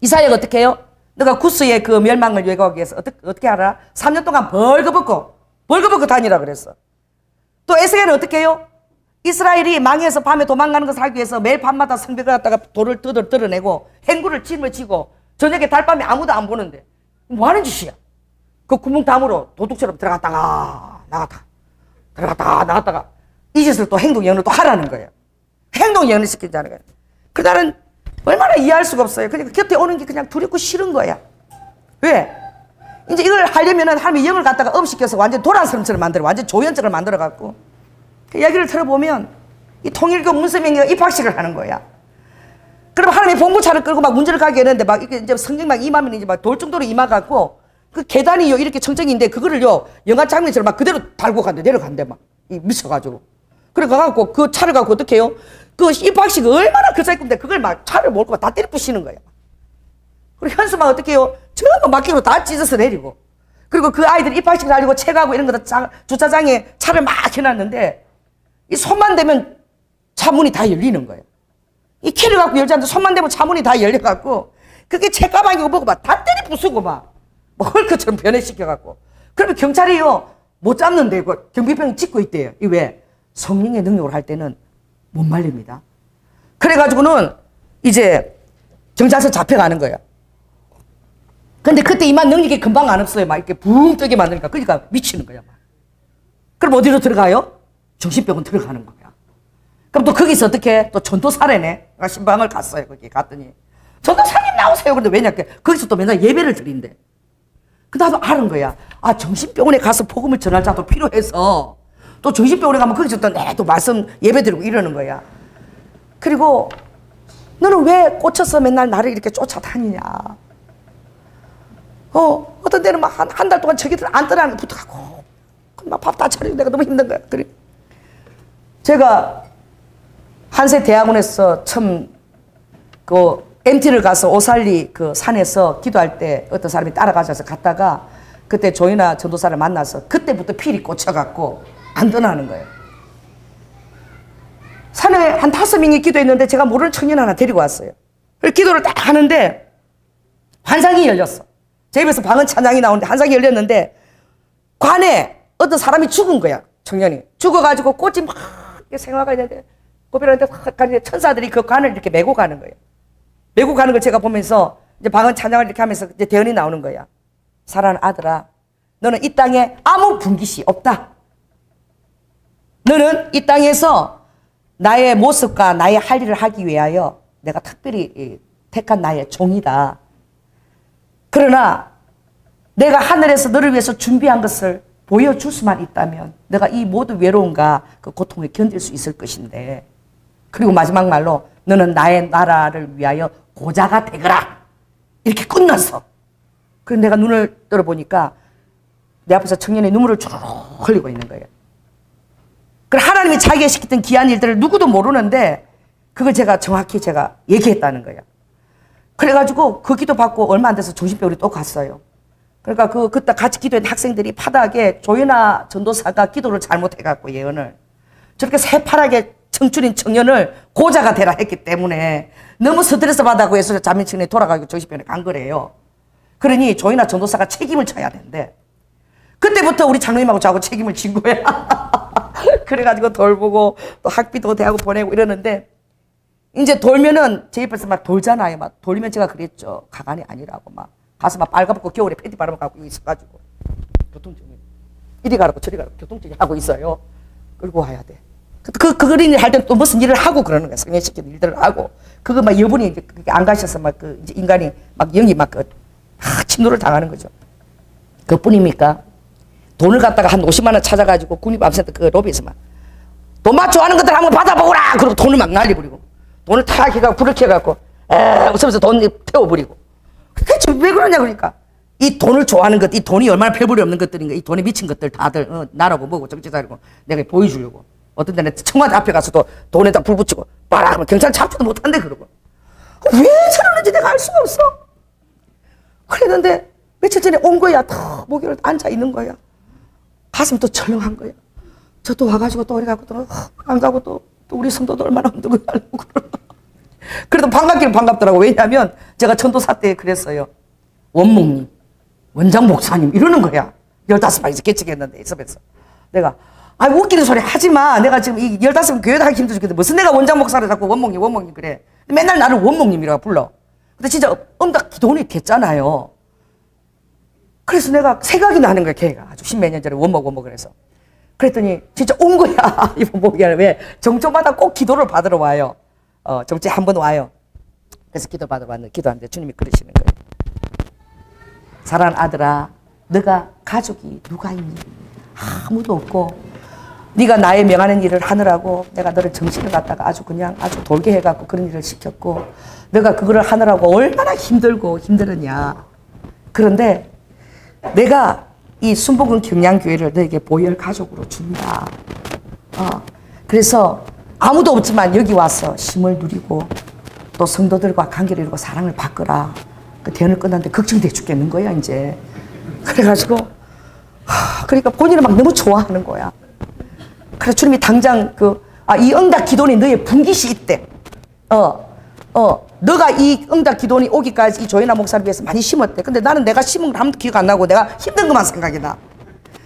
이사야가 어떻게 해요? 너가 구스의 그 멸망을 예고하기 위해서 어떻게 하라? 3년 동안 벌거벗고 다니라 그랬어. 또 에스겔은 어떻게 해요? 이스라엘이 망해서 밤에 도망가는 것을 알기 위해서 매일 밤마다 성벽을 갖다가 돌을 뜯어내고 행구를 짊어지고 저녁에 달밤에 아무도 안 보는데 뭐 하는 짓이야? 그 구멍담으로 도둑처럼 들어갔다가 나갔다 들어갔다가 나갔다가 이 짓을 또 행동연을 또 하라는 거예요. 행동연을 시킨다는 거예요. 그 나는 얼마나 이해할 수가 없어요. 그러니까 곁에 오는 게 그냥 두렵고 싫은 거야. 왜? 이제 이걸 하려면은 하나님이 영을 갖다가 업시켜서 완전 도란 사람처럼 만들어, 완전 조연적을 만들어 갖고 그 이야기를 들어보면 이 통일교 문세명이가 입학식을 하는 거야. 그럼 하나님이 봉고차를 끌고 막 문제를 가게 했는데 막 이렇게 이제 성경 막 임하면 이제 막 돌 정도로 임하 갖고 그 계단이요 이렇게 청정인데 그거를요 영화 장면처럼 막 그대로 달고 간대 내려간대 막 미쳐가지고 그래 가갖고 그 차를 갖고 어떻게 해요? 그 입학식 얼마나 그 사이인데 그걸 막 차를 몰고 다 때려 부시는 거야. 그리고 현수막 어떻게 해요? 전부 막기로 다 찢어서 내리고 그리고 그 아이들이 입학식 달리고 책하고 이런 거 다 주차장에 차를 막 해놨는데 이 손만 대면 차문이 다 열리는 거예요. 이 키를 갖고 열지 않는데 손만 대면 차문이 다 열려갖고 그게 책가방이고 뭐고 막 다 때려 부수고 막 헐크처럼 변해시켜갖고 그러면 경찰이요 못 잡는데 그 경비병이 찍고 있대요. 이 왜? 성령의 능력을 할 때는 못 말립니다. 그래가지고는 이제 경찰서 잡혀가는 거예요. 근데 그때 이만 능력이 금방 안 없어요. 막 이렇게 붕 뜨게 만드니까 그러니까 미치는 거야. 막. 그럼 어디로 들어가요? 정신병원 들어가는 거야. 그럼 또 거기서 어떻게 또 전도사래네. 내가 신방을 갔어요. 거기 갔더니 전도사님 나오세요. 근데 왜냐? 거기서 또 맨날 예배를 드린대. 그 나도 아는 거야. 아 정신병원에 가서 복음을 전할 자도 필요해서 또 정신병원에 가면 거기서 또 말씀 예배 드리고 이러는 거야. 그리고 너는 왜 꽂혀서 맨날 나를 이렇게 쫓아다니냐. 어떤 때는 막 한 달 동안 저기들 안 떠나는 거 붙어가고 막 밥 다 차리고 내가 너무 힘든 거야. 그래. 제가 한세 대학원에서 처음 그 MT를 가서 오살리 그 산에서 기도할 때 어떤 사람이 따라가셔서 갔다가 그때 조이나 전도사를 만나서 그때부터 필이 꽂혀갖고 안 떠나는 거예요. 산에 한 5명이 기도했는데 제가 모르는 청년 하나 데리고 왔어요. 그래서 기도를 딱 하는데 환상이 열렸어. 제 입에서 방언 찬양이 나오는데 환상이 열렸는데 관에 어떤 사람이 죽은 거야. 청년이. 죽어가지고 꽃이 막 생화가 있는데 꽃이라는데 확 가는데 천사들이 그 관을 이렇게 메고 가는 거예요. 메고 가는 걸 제가 보면서 이제 방언 찬양을 이렇게 하면서 이제 대언이 나오는 거야. 사랑하는 아들아, 너는 이 땅에 아무 분깃이 없다. 너는 이 땅에서 나의 모습과 나의 할 일을 하기 위하여 내가 특별히 택한 나의 종이다. 그러나 내가 하늘에서 너를 위해서 준비한 것을 보여줄 수만 있다면 내가 이 모든 외로움과 그 고통을 견딜 수 있을 것인데 그리고 마지막 말로 너는 나의 나라를 위하여 고자가 되거라. 이렇게 끝났어. 그래서 내가 눈을 떨어보니까 내 앞에서 청년의 눈물을 쭉 흘리고 있는 거예요. 그래 하나님이 자기가 시켰던 귀한 일들을 누구도 모르는데 그걸 제가 정확히 제가 얘기했다는 거예요. 그래가지고 그 기도 받고 얼마 안 돼서 정신병원에 또 갔어요. 그러니까 그때 같이 기도했던 학생들이 파닥에 조연아 전도사가 기도를 잘못해갖고 예언을 저렇게 새파랗게 청춘인 청년을 고자가 되라 했기 때문에 너무 스트레스 받아고 해서 자민청에 돌아가고 정신병원에 간 거래요. 그러니 조연아 전도사가 책임을 져야 된대. 그때부터 우리 장로님하고 저하고 책임을 진 거야. 그래가지고 돌보고 또 학비도 대하고 보내고 이러는데 이제 돌면은 제 옆에서 막 돌잖아요. 막 돌리면 제가 그랬죠. 가관이 아니라고 막 가서 막 빨가벗고 겨울에 팬티 바르고 갖고 있어가지고 교통증이 이리 가라고 저리 가라고 교통증이 하고 있어요. 끌고 와야 돼. 그 그린 일 할 때 또 무슨 일을 하고 그러는 거야. 성형시키는 일들을 하고 그거 막 여분이 이제 안 가셔서 막 그 이제 인간이 막 영이 막 그 침노를 당하는 거죠. 그뿐입니까? 돈을 갖다가 한 50만 원 찾아가지고 국립암센터 그 로비에서 막 돈 맞춰하는 것들 한번 받아보거라! 그러고 돈을 막 날려버리고 돈을 탁 해가지고 불을 켜갖고 웃으면서 돈 태워버리고 대체 왜 그러냐 그러니까 이 돈을 좋아하는 것, 이 돈이 얼마나 별볼이 없는 것들인가 이 돈에 미친 것들 다들 나라고 뭐고 정치자리고 내가 보여주려고 어떤 데는 청와대 앞에 가서도 돈에다 불 붙이고 빠라 그러면 경찰 잡지도 못한대 그러고 왜 저러는지 내가 알 수가 없어. 그랬는데 며칠 전에 온 거야. 다 목요일 앉아 있는 거야. 가슴이 또 철렁한 거야. 저 또 와가지고 또 이래갖고 또 안 가고 또 우리 성도도 얼마나 힘들고 하려고 그러나. 그래도 반갑기는 반갑더라고. 왜냐하면 제가 전도사 때 그랬어요. 원목님, 원장 목사님 이러는 거야. 15명이서 개척했는데 있으면서 내가 웃기는 소리 하지 마. 내가 지금 이 15명 교회도 하기 힘들어 죽겠는데 무슨 내가 원장 목사를 자꾸 원목님 그래. 맨날 나를 원목님이라고 불러. 근데 진짜 엄딱 기도원이 됐잖아요. 그래서 내가 생각이 나는 거야. 걔가 아주 십몇 년 전에 원목 그래서. 그랬더니 진짜 온 거야. 이번 목이 왜 정초마다 꼭 기도를 받으러 와요. 정초에 한 번 와요. 그래서 기도 받으러 왔는데 기도하는데 주님이 그러시는 거예요. 사랑하는 아들아, 너가 가족이 누가 있니? 아무도 없고 네가 나의 명하는 일을 하느라고 내가 너를 정신을 갖다가 아주 돌게 해갖고 그런 일을 시켰고 너가 그거를 하느라고 얼마나 힘들고 힘들었냐. 그런데 내가 이 순복음 경량교회를 너에게 보혈 가족으로 준다. 그래서 아무도 없지만 여기 와서 힘을 누리고 또 성도들과 관계를 이루고 사랑을 바꾸라. 그 대언을 끝났는데 걱정돼 죽겠는 거야 이제. 그래가지고 그러니까 본인을 막 너무 좋아하는 거야. 그래서 주님이 당장 이 응답 기도니 너의 분깃이 있대. 너가 이 응답 기도니 오기까지 이 조연아 목사를 위해서 많이 심었대. 근데 나는 내가 심은 걸 아무도 기억 안 나고 내가 힘든 것만 생각이 나.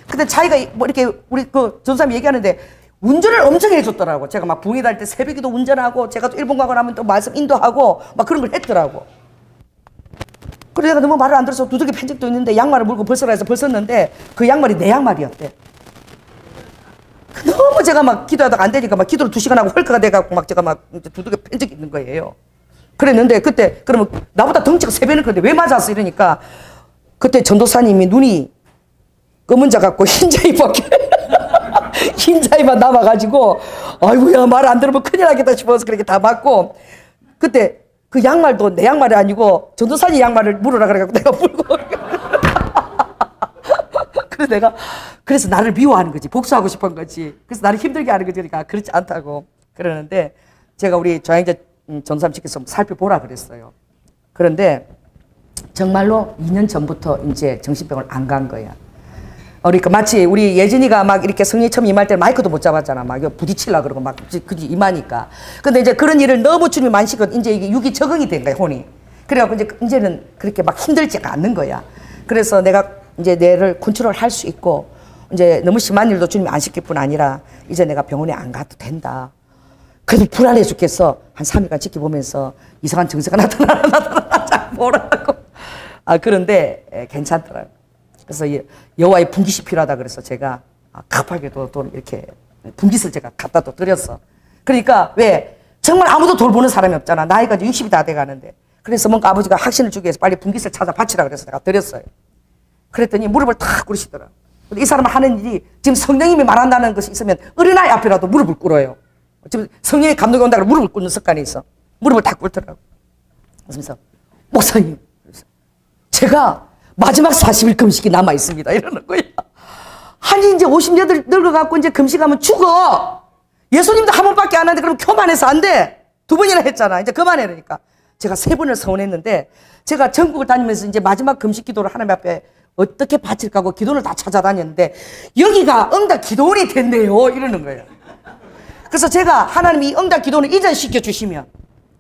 근데 자기가 뭐 이렇게 우리 그 전사님이 얘기하는데 운전을 엄청 해줬더라고. 제가 막 부흥회 다닐 때 새벽에도 운전하고 제가 또 일본 가고 나면 또 말씀 인도하고 막 그런 걸 했더라고. 그래 내가 너무 말을 안 들어서 두들겨 팬 적도 있는데 양말을 물고 벌써라 해서 벌썼는데 그 양말이 내 양말이었대. 너무 제가 막 기도하다가 안 되니까 막 기도를 2시간 하고 헐크가 돼갖고 막 제가 막 두들겨 팬 적이 있는 거예요. 그랬는데 그때 그러면 나보다 덩치가 3배는 그런데 왜 맞았어 이러니까 그때 전도사님이 눈이 검은 자 같고 흰자위밖에 흰자위만 남아가지고 아이고야 말 안 들으면 큰일 나겠다 싶어서 그렇게 다 맞고 그때 그 양말도 내 양말이 아니고 전도사님 양말을 물으라 그래갖고 내가 물고 그래서 나를 미워하는 거지. 복수하고 싶은 거지. 그래서 나를 힘들게 하는 거지. 그러니까 그렇지 않다고 그러는데 제가 우리 조양제 전도사님 측에서 살펴보라 그랬어요. 그런데 정말로 2년 전부터 이제 정신병을 안 간 거야. 그러니까 마치 우리 예진이가 막 이렇게 성령 처음 임할 때 마이크도 못 잡았잖아. 막 이거 부딪히려고 그러고 막 그게 임하니까. 근데 이제 그런 일을 너무 주님이 많이 시켰 이제 이게 육이 적응이 된 거야, 혼이. 그래갖고 이제는 그렇게 막 힘들지가 않는 거야. 그래서 내가 이제 뇌를 컨트롤 할 수 있고 이제 너무 심한 일도 주님이 안 시킬 뿐 아니라 이제 내가 병원에 안 가도 된다. 그래도 불안해 죽겠어. 한 3일간 지켜보면서 이상한 증세가 나타나자 뭐라고. 그런데 괜찮더라고요. 그래서 여호와의 분깃이 필요하다 그래서 제가 급하게도 돈 이렇게 분깃을 제가 갖다 또 드렸어. 그러니까 왜 정말 아무도 돌보는 사람이 없잖아. 나이가 이제 60이 다 돼가는데. 그래서 뭔가 아버지가 확신을 주기 위해서 빨리 분깃을 찾아 바치라 그래서 내가 드렸어요. 그랬더니 무릎을 탁 꿇으시더라고요. 이 사람은 하는 일이 지금 성령님이 말한다는 것이 있으면 어린아이 앞이라도 무릎을 꿇어요. 지금 성령의 감동이 온다고 무릎을 꿇는 습관이 있어. 무릎을 탁 꿇더라고요. 그래서 목사님 제가 마지막 40일 금식이 남아 있습니다. 이러는 거야. 아니 이제 50년 늙어갖고 이제 금식하면 죽어. 예수님도 한 번밖에 안 하는데 그럼 교만해서 안 돼. 2번이나 했잖아. 이제 그만해 그러니까. 제가 3번을 서원했는데 제가 전국을 다니면서 이제 마지막 금식 기도를 하나님 앞에 어떻게 바칠까 하고 기도를 다 찾아다녔는데 여기가 응답 기도원이 된대요. 이러는 거예요. 그래서 제가 하나님이 응답 기도원을 이전시켜 주시면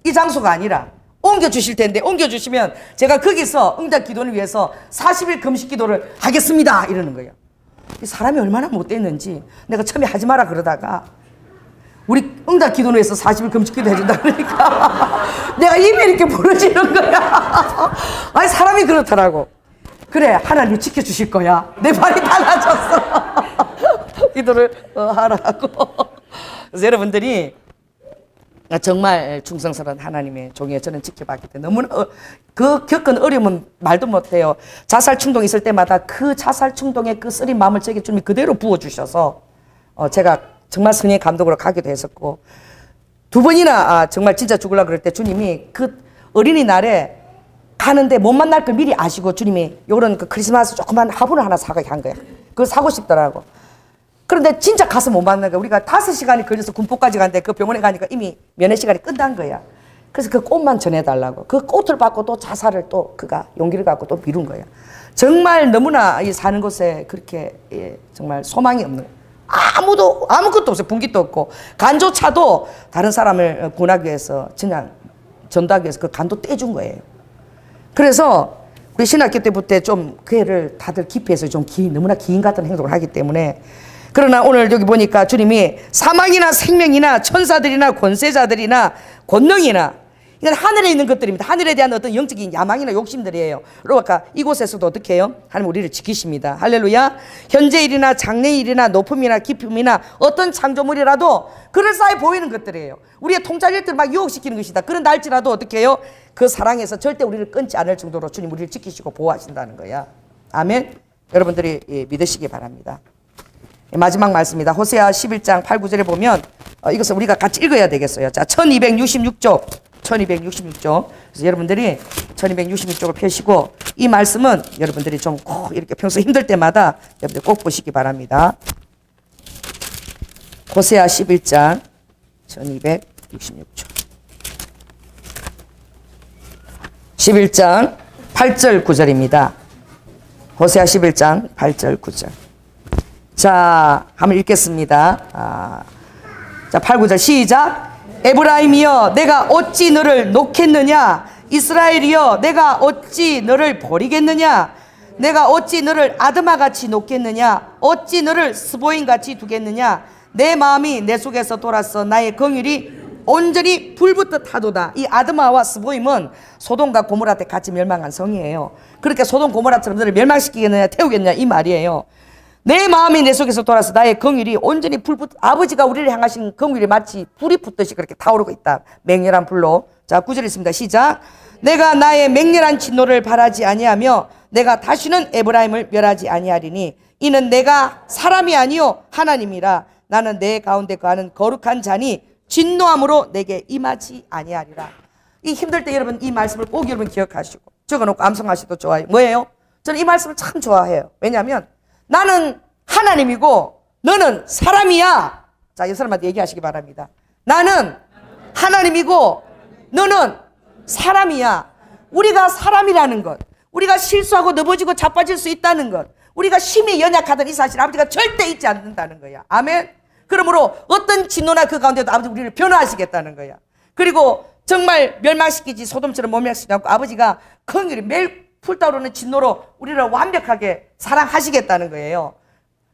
이 장소가 아니라 옮겨주실 텐데 옮겨주시면 제가 거기서 응답 기도를 위해서 40일 금식 기도를 하겠습니다. 이러는 거예요. 이 사람이 얼마나 못됐는지 내가 처음에 하지 마라 그러다가 우리 응답 기도는 해서 40일 금식기도 해준다 그러니까 내가 입에 이렇게 부러지는 거야. 아니 사람이 그렇더라고. 그래 하나님 지켜주실 거야. 내 말이 달라졌어. 기도를 하라고. 그래서 여러분들이 정말 충성스러운 하나님의 종이에 저는 지켜봤기 때문에 너무나 그 겪은 어려움은 말도 못해요. 자살 충동 있을 때마다 그 자살 충동의 그 쓰린 마음을 제게 주님이 그대로 부어주셔서 제가 정말 성령의 감독으로 가기도 했었고, 두 번이나 정말 진짜 죽으려고 그럴 때 주님이 그 어린이날에 가는데 못 만날 걸 미리 아시고 주님이 요런 그 크리스마스 조그만 화분을 하나 사가게 한 거야. 그걸 사고 싶더라고. 그런데 진짜 가서 못 만난 거야. 우리가 5시간이 걸려서 군포까지 갔는데 그 병원에 가니까 이미 면회 시간이 끝난 거야. 그래서 그 꽃만 전해달라고. 그 꽃을 받고 또 자살을 또 그가 용기를 갖고 또 미룬 거야. 정말 너무나 이 사는 곳에 그렇게 정말 소망이 없는 거야. 아무것도 없어요. 분기도 없고 간조차도 다른 사람을 구원하기 위해서 그냥 전도하기 위해서 그 간도 떼준 거예요. 그래서 우리 신학교 때부터 좀 그 애를 다들 기피해서 좀 너무나 기인 같은 행동을 하기 때문에. 그러나 오늘 여기 보니까 주님이 사망이나 생명이나 천사들이나 권세자들이나 권능이나 이건 하늘에 있는 것들입니다. 하늘에 대한 어떤 영적인 야망이나 욕심들이에요. 그러니까 이곳에서도 어떻게 해요? 하나님 우리를 지키십니다. 할렐루야. 현재 일이나 장래 일이나 높음이나 깊음이나 어떤 창조물이라도 그럴싸해 보이는 것들이에요. 우리의 통찰력들을 막 유혹시키는 것이다. 그런 날지라도 어떻게 해요? 그 사랑에서 절대 우리를 끊지 않을 정도로 주님 우리를 지키시고 보호하신다는 거야. 아멘. 여러분들이 믿으시기 바랍니다. 마지막 말씀입니다. 호세아 11장 8, 9절에 보면 이것을 우리가 같이 읽어야 되겠어요. 자, 1266쪽. 1266쪽. 그래서 여러분들이 1266쪽을 펴시고 이 말씀은 여러분들이 좀 꼭 이렇게 평소 힘들 때마다 여러분들 꼭 보시기 바랍니다. 호세아 11장 1266쪽. 11장 8절 9절입니다. 호세아 11장 8절 9절. 자, 한번 읽겠습니다. 자, 8, 9절 시작. 에브라임이여 내가 어찌 너를 놓겠느냐. 이스라엘이여 내가 어찌 너를 버리겠느냐. 내가 어찌 너를 아드마같이 놓겠느냐. 어찌 너를 스보임같이 두겠느냐. 내 마음이 내 속에서 돌아서 나의 긍휼이 온전히 불붙듯 하도다. 이 아드마와 스보임은 소돔과 고모라 때 같이 멸망한 성이에요. 그렇게 소돔 고모라처럼 너를 멸망시키겠느냐 태우겠느냐 이 말이에요. 내 마음이 내 속에서 돌아서 나의 긍휼이 온전히 아버지가 우리를 향하신 긍휼이 마치 불이 붙듯이 그렇게 타오르고 있다. 맹렬한 불로. 자, 9절 있습니다. 시작. 내가 나의 맹렬한 진노를 바라지 아니하며 내가 다시는 에브라임을 멸하지 아니하리니 이는 내가 사람이 아니요 하나님이라. 나는 내 가운데 거하는 거룩한 자니 진노함으로 내게 임하지 아니하리라. 이 힘들 때 여러분 이 말씀을 꼭 여러분 기억하시고 적어놓고 암송하셔도 좋아요. 뭐예요? 저는 이 말씀을 참 좋아해요. 왜냐하면 나는 하나님이고 너는 사람이야. 자, 이 사람한테 얘기하시기 바랍니다. 나는 하나님이고 너는 사람이야. 우리가 사람이라는 것, 우리가 실수하고 넘어지고 자빠질 수 있다는 것, 우리가 심히 연약하던 이 사실 아버지가 절대 잊지 않는다는 거야. 아멘. 그러므로 어떤 진노나 그 가운데도 아버지 우리를 변화하시겠다는 거야. 그리고 정말 멸망시키지 소돔처럼 못 멸망시키지 않고 아버지가 긍휼히 매일 풀타오르는 진노로 우리를 완벽하게 사랑하시겠다는 거예요.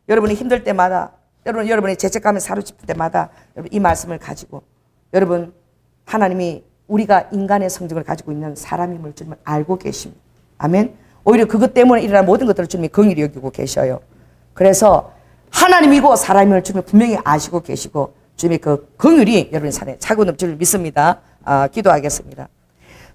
여러분이 힘들 때마다, 여러분이 죄책감에 사로잡힐 때마다 여러분 이 말씀을 가지고 여러분 하나님이 우리가 인간의 성정을 가지고 있는 사람임을 주님은 알고 계십니다. 아멘. 오히려 그것 때문에 일어난 모든 것들을 주님이 긍휼히 여기고 계셔요. 그래서 하나님이고 사람임을 주님이 분명히 아시고 계시고 주님의 그 긍휼이 여러분의 삶에 차고 넘칠 줄 믿습니다. 기도하겠습니다.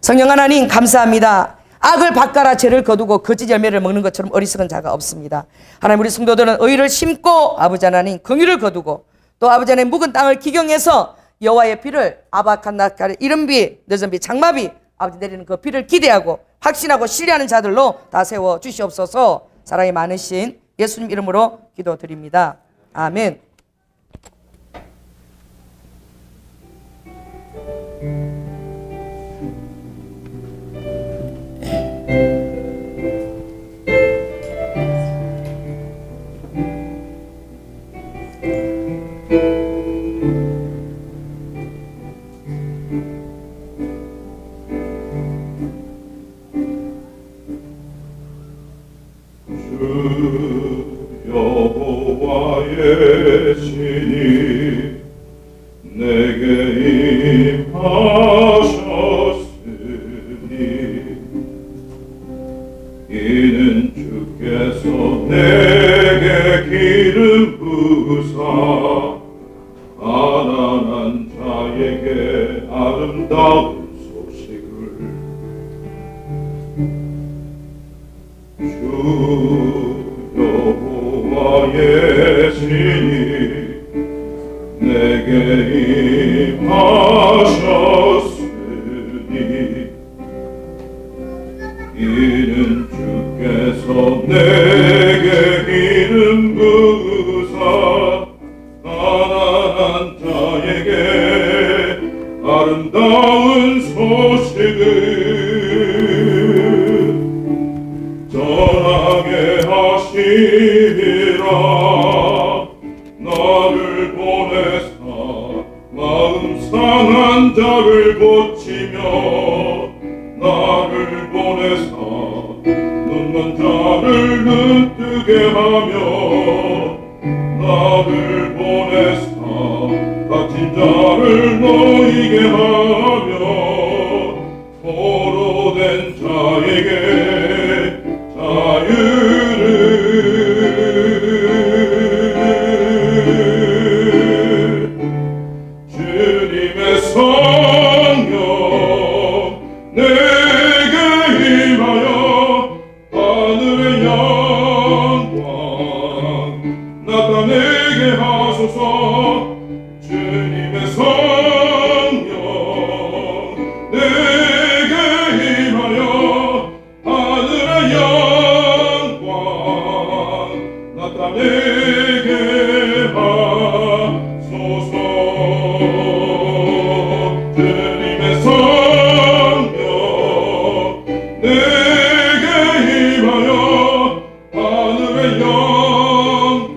성령 하나님 감사합니다. 악을 바꿔라 죄를 거두고 거짓 열매를 먹는 것처럼 어리석은 자가 없습니다. 하나님 우리 성도들은 의를 심고 아버지 하나님 긍휼을 거두고 또 아버지 하나님 묵은 땅을 기경해서 여호와의 비를 아바칸나카르 이른비 늦은비 장마비 아버지 내리는 그 비를 기대하고 확신하고 신뢰하는 자들로 다 세워 주시옵소서. 사랑이 많으신 예수님 이름으로 기도드립니다. 아멘. 여호와의 신이 내게 임하셨으니 이는 주께서 내게 기름 부으사 가난한 자에게 아름다운 소식을 주 여호와의 신이 내게 임하셨으니 이는 주께서 내게 기름 부으사 가난한 자에게 아름다운 소식을 전하게 하시리라. 나를 보내사 마음 상한 자를 고치며 나를 보내사 눈먼 자를 눈뜨게 하며 나를 보내사 갇힌 자를 놓이게 하며 포로된 자에게 자유를 주님의 성령 내게 임하여 하늘의 영광 나타내게 하소서. 주님의 성령 내게 임하여 하늘의 영광 나타내게 하소서. 주님의 성령 내게 임하여 하늘의 영광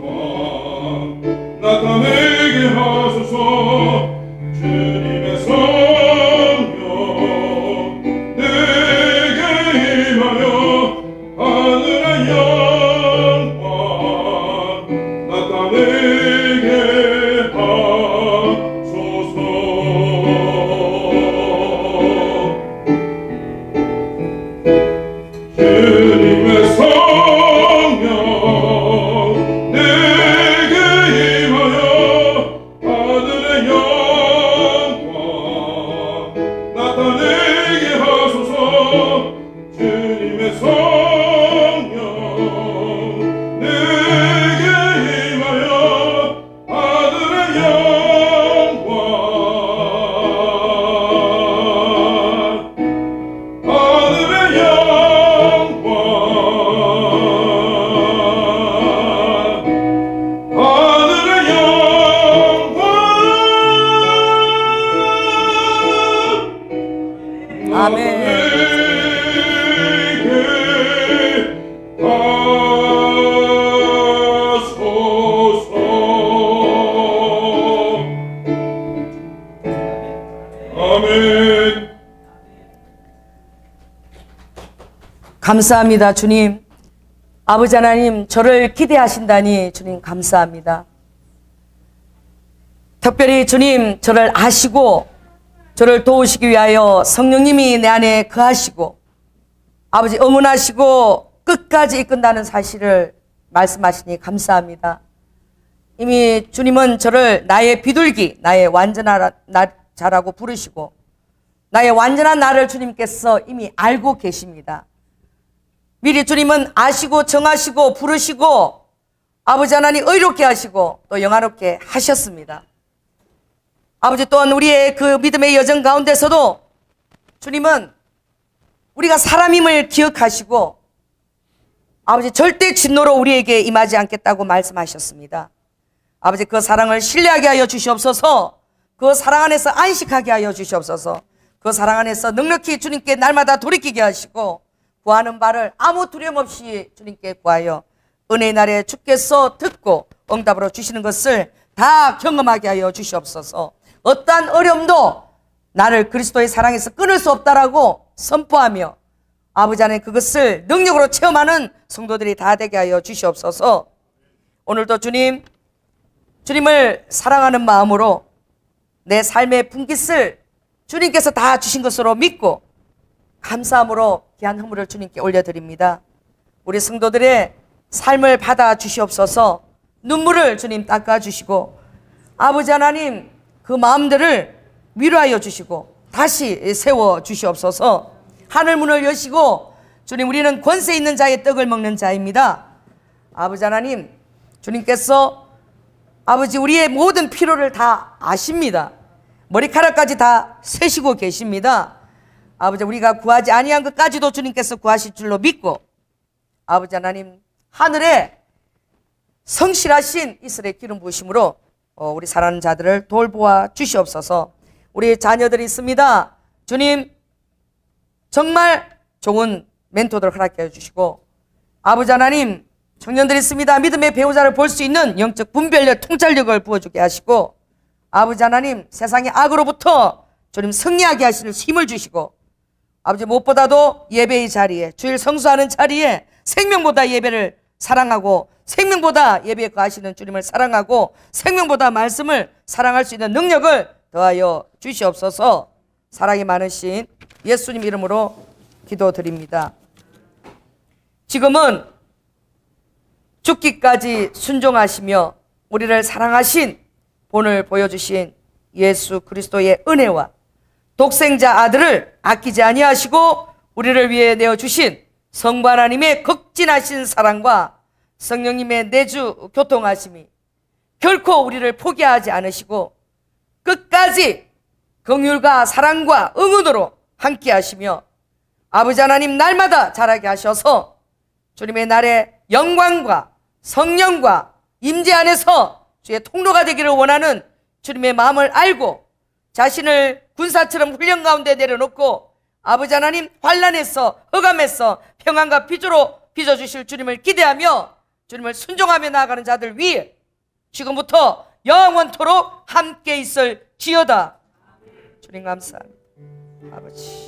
나타내게 하소서. 주님의 성령 내게 임하여 하늘의 영광 나타내게 하소서. 주님의 성령 내게 임하여 하늘의 영광 나타내게 하소서. 주님의 성령 내게 임하여 하늘의 영광 하늘의 영광 하늘의 영광 아멘. 내게 하소서. 아멘. 감사합니다, 주님. 아버지 하나님, 저를 기대하신다니 주님 감사합니다. 특별히 주님, 저를 아시고 저를 도우시기 위하여 성령님이 내 안에 거하시고 아버지 응원하시고 끝까지 이끈다는 사실을 말씀하시니 감사합니다. 이미 주님은 저를 나의 비둘기, 나의 완전한 자라고 부르시고 나의 완전한 나를 주님께서 이미 알고 계십니다. 미리 주님은 아시고 정하시고 부르시고 아버지 하나님 의롭게 하시고 또 영화롭게 하셨습니다. 아버지 또한 우리의 그 믿음의 여정 가운데서도 주님은 우리가 사람임을 기억하시고 아버지 절대 진노로 우리에게 임하지 않겠다고 말씀하셨습니다. 아버지 그 사랑을 신뢰하게 하여 주시옵소서. 그 사랑 안에서 안식하게 하여 주시옵소서. 그 사랑 안에서 넉넉히 주님께 날마다 돌이키게 하시고 구하는 바를 아무 두려움 없이 주님께 구하여 은혜의 날에 주께서 듣고 응답으로 주시는 것을 다 경험하게 하여 주시옵소서. 어떠한 어려움도 나를 그리스도의 사랑에서 끊을 수 없다라고 선포하며 아버지 안에 그것을 능력으로 체험하는 성도들이 다 되게 하여 주시옵소서. 오늘도 주님을 사랑하는 마음으로 내 삶의 분깃을 주님께서 다 주신 것으로 믿고 감사함으로 귀한 헌물을 주님께 올려드립니다. 우리 성도들의 삶을 받아 주시옵소서. 눈물을 주님 닦아주시고 아버지 하나님 그 마음들을 위로하여 주시고 다시 세워 주시옵소서. 하늘 문을 여시고 주님, 우리는 권세 있는 자의 떡을 먹는 자입니다. 아버지 하나님, 주님께서 아버지 우리의 모든 필요를 다 아십니다. 머리카락까지 다 세시고 계십니다. 아버지, 우리가 구하지 아니한 것까지도 주님께서 구하실 줄로 믿고 아버지 하나님, 하늘에 성실하신 이스라엘 기름 부으심으로 우리 사랑하는 자들을 돌보아 주시옵소서. 우리 자녀들이 있습니다. 주님, 정말 좋은 멘토들 허락해 주시고 아버지 하나님, 청년들이 있습니다. 믿음의 배우자를 볼 수 있는 영적 분별력, 통찰력을 부어주게 하시고 아버지 하나님, 세상의 악으로부터 주님 승리하게 하시는 힘을 주시고 아버지, 무엇보다도 예배의 자리에, 주일 성수하는 자리에 생명보다 예배를 사랑하고 생명보다 예배에 거하시는 주님을 사랑하고 생명보다 말씀을 사랑할 수 있는 능력을 더하여 주시옵소서. 사랑이 많으신 예수님 이름으로 기도드립니다. 지금은 죽기까지 순종하시며 우리를 사랑하신 본을 보여주신 예수 그리스도의 은혜와 독생자 아들을 아끼지 아니하시고 우리를 위해 내어주신 성부 하나님의 극진하신 사랑과 성령님의 내주 교통하심이 결코 우리를 포기하지 않으시고 끝까지 긍휼과 사랑과 응원으로 함께 하시며 아버지 하나님 날마다 자라게 하셔서 주님의 날에 영광과 성령과 임재 안에서 주의 통로가 되기를 원하는 주님의 마음을 알고 자신을 군사처럼 훈련 가운데 내려놓고 아버지 하나님 환난에서 흑암에서 평안과 피조로 빚어주실 주님을 기대하며 주님을 순종하며 나아가는 자들 위해 지금부터 영원토록 함께 있을 지어다. 주님 감사합니다. 아버지.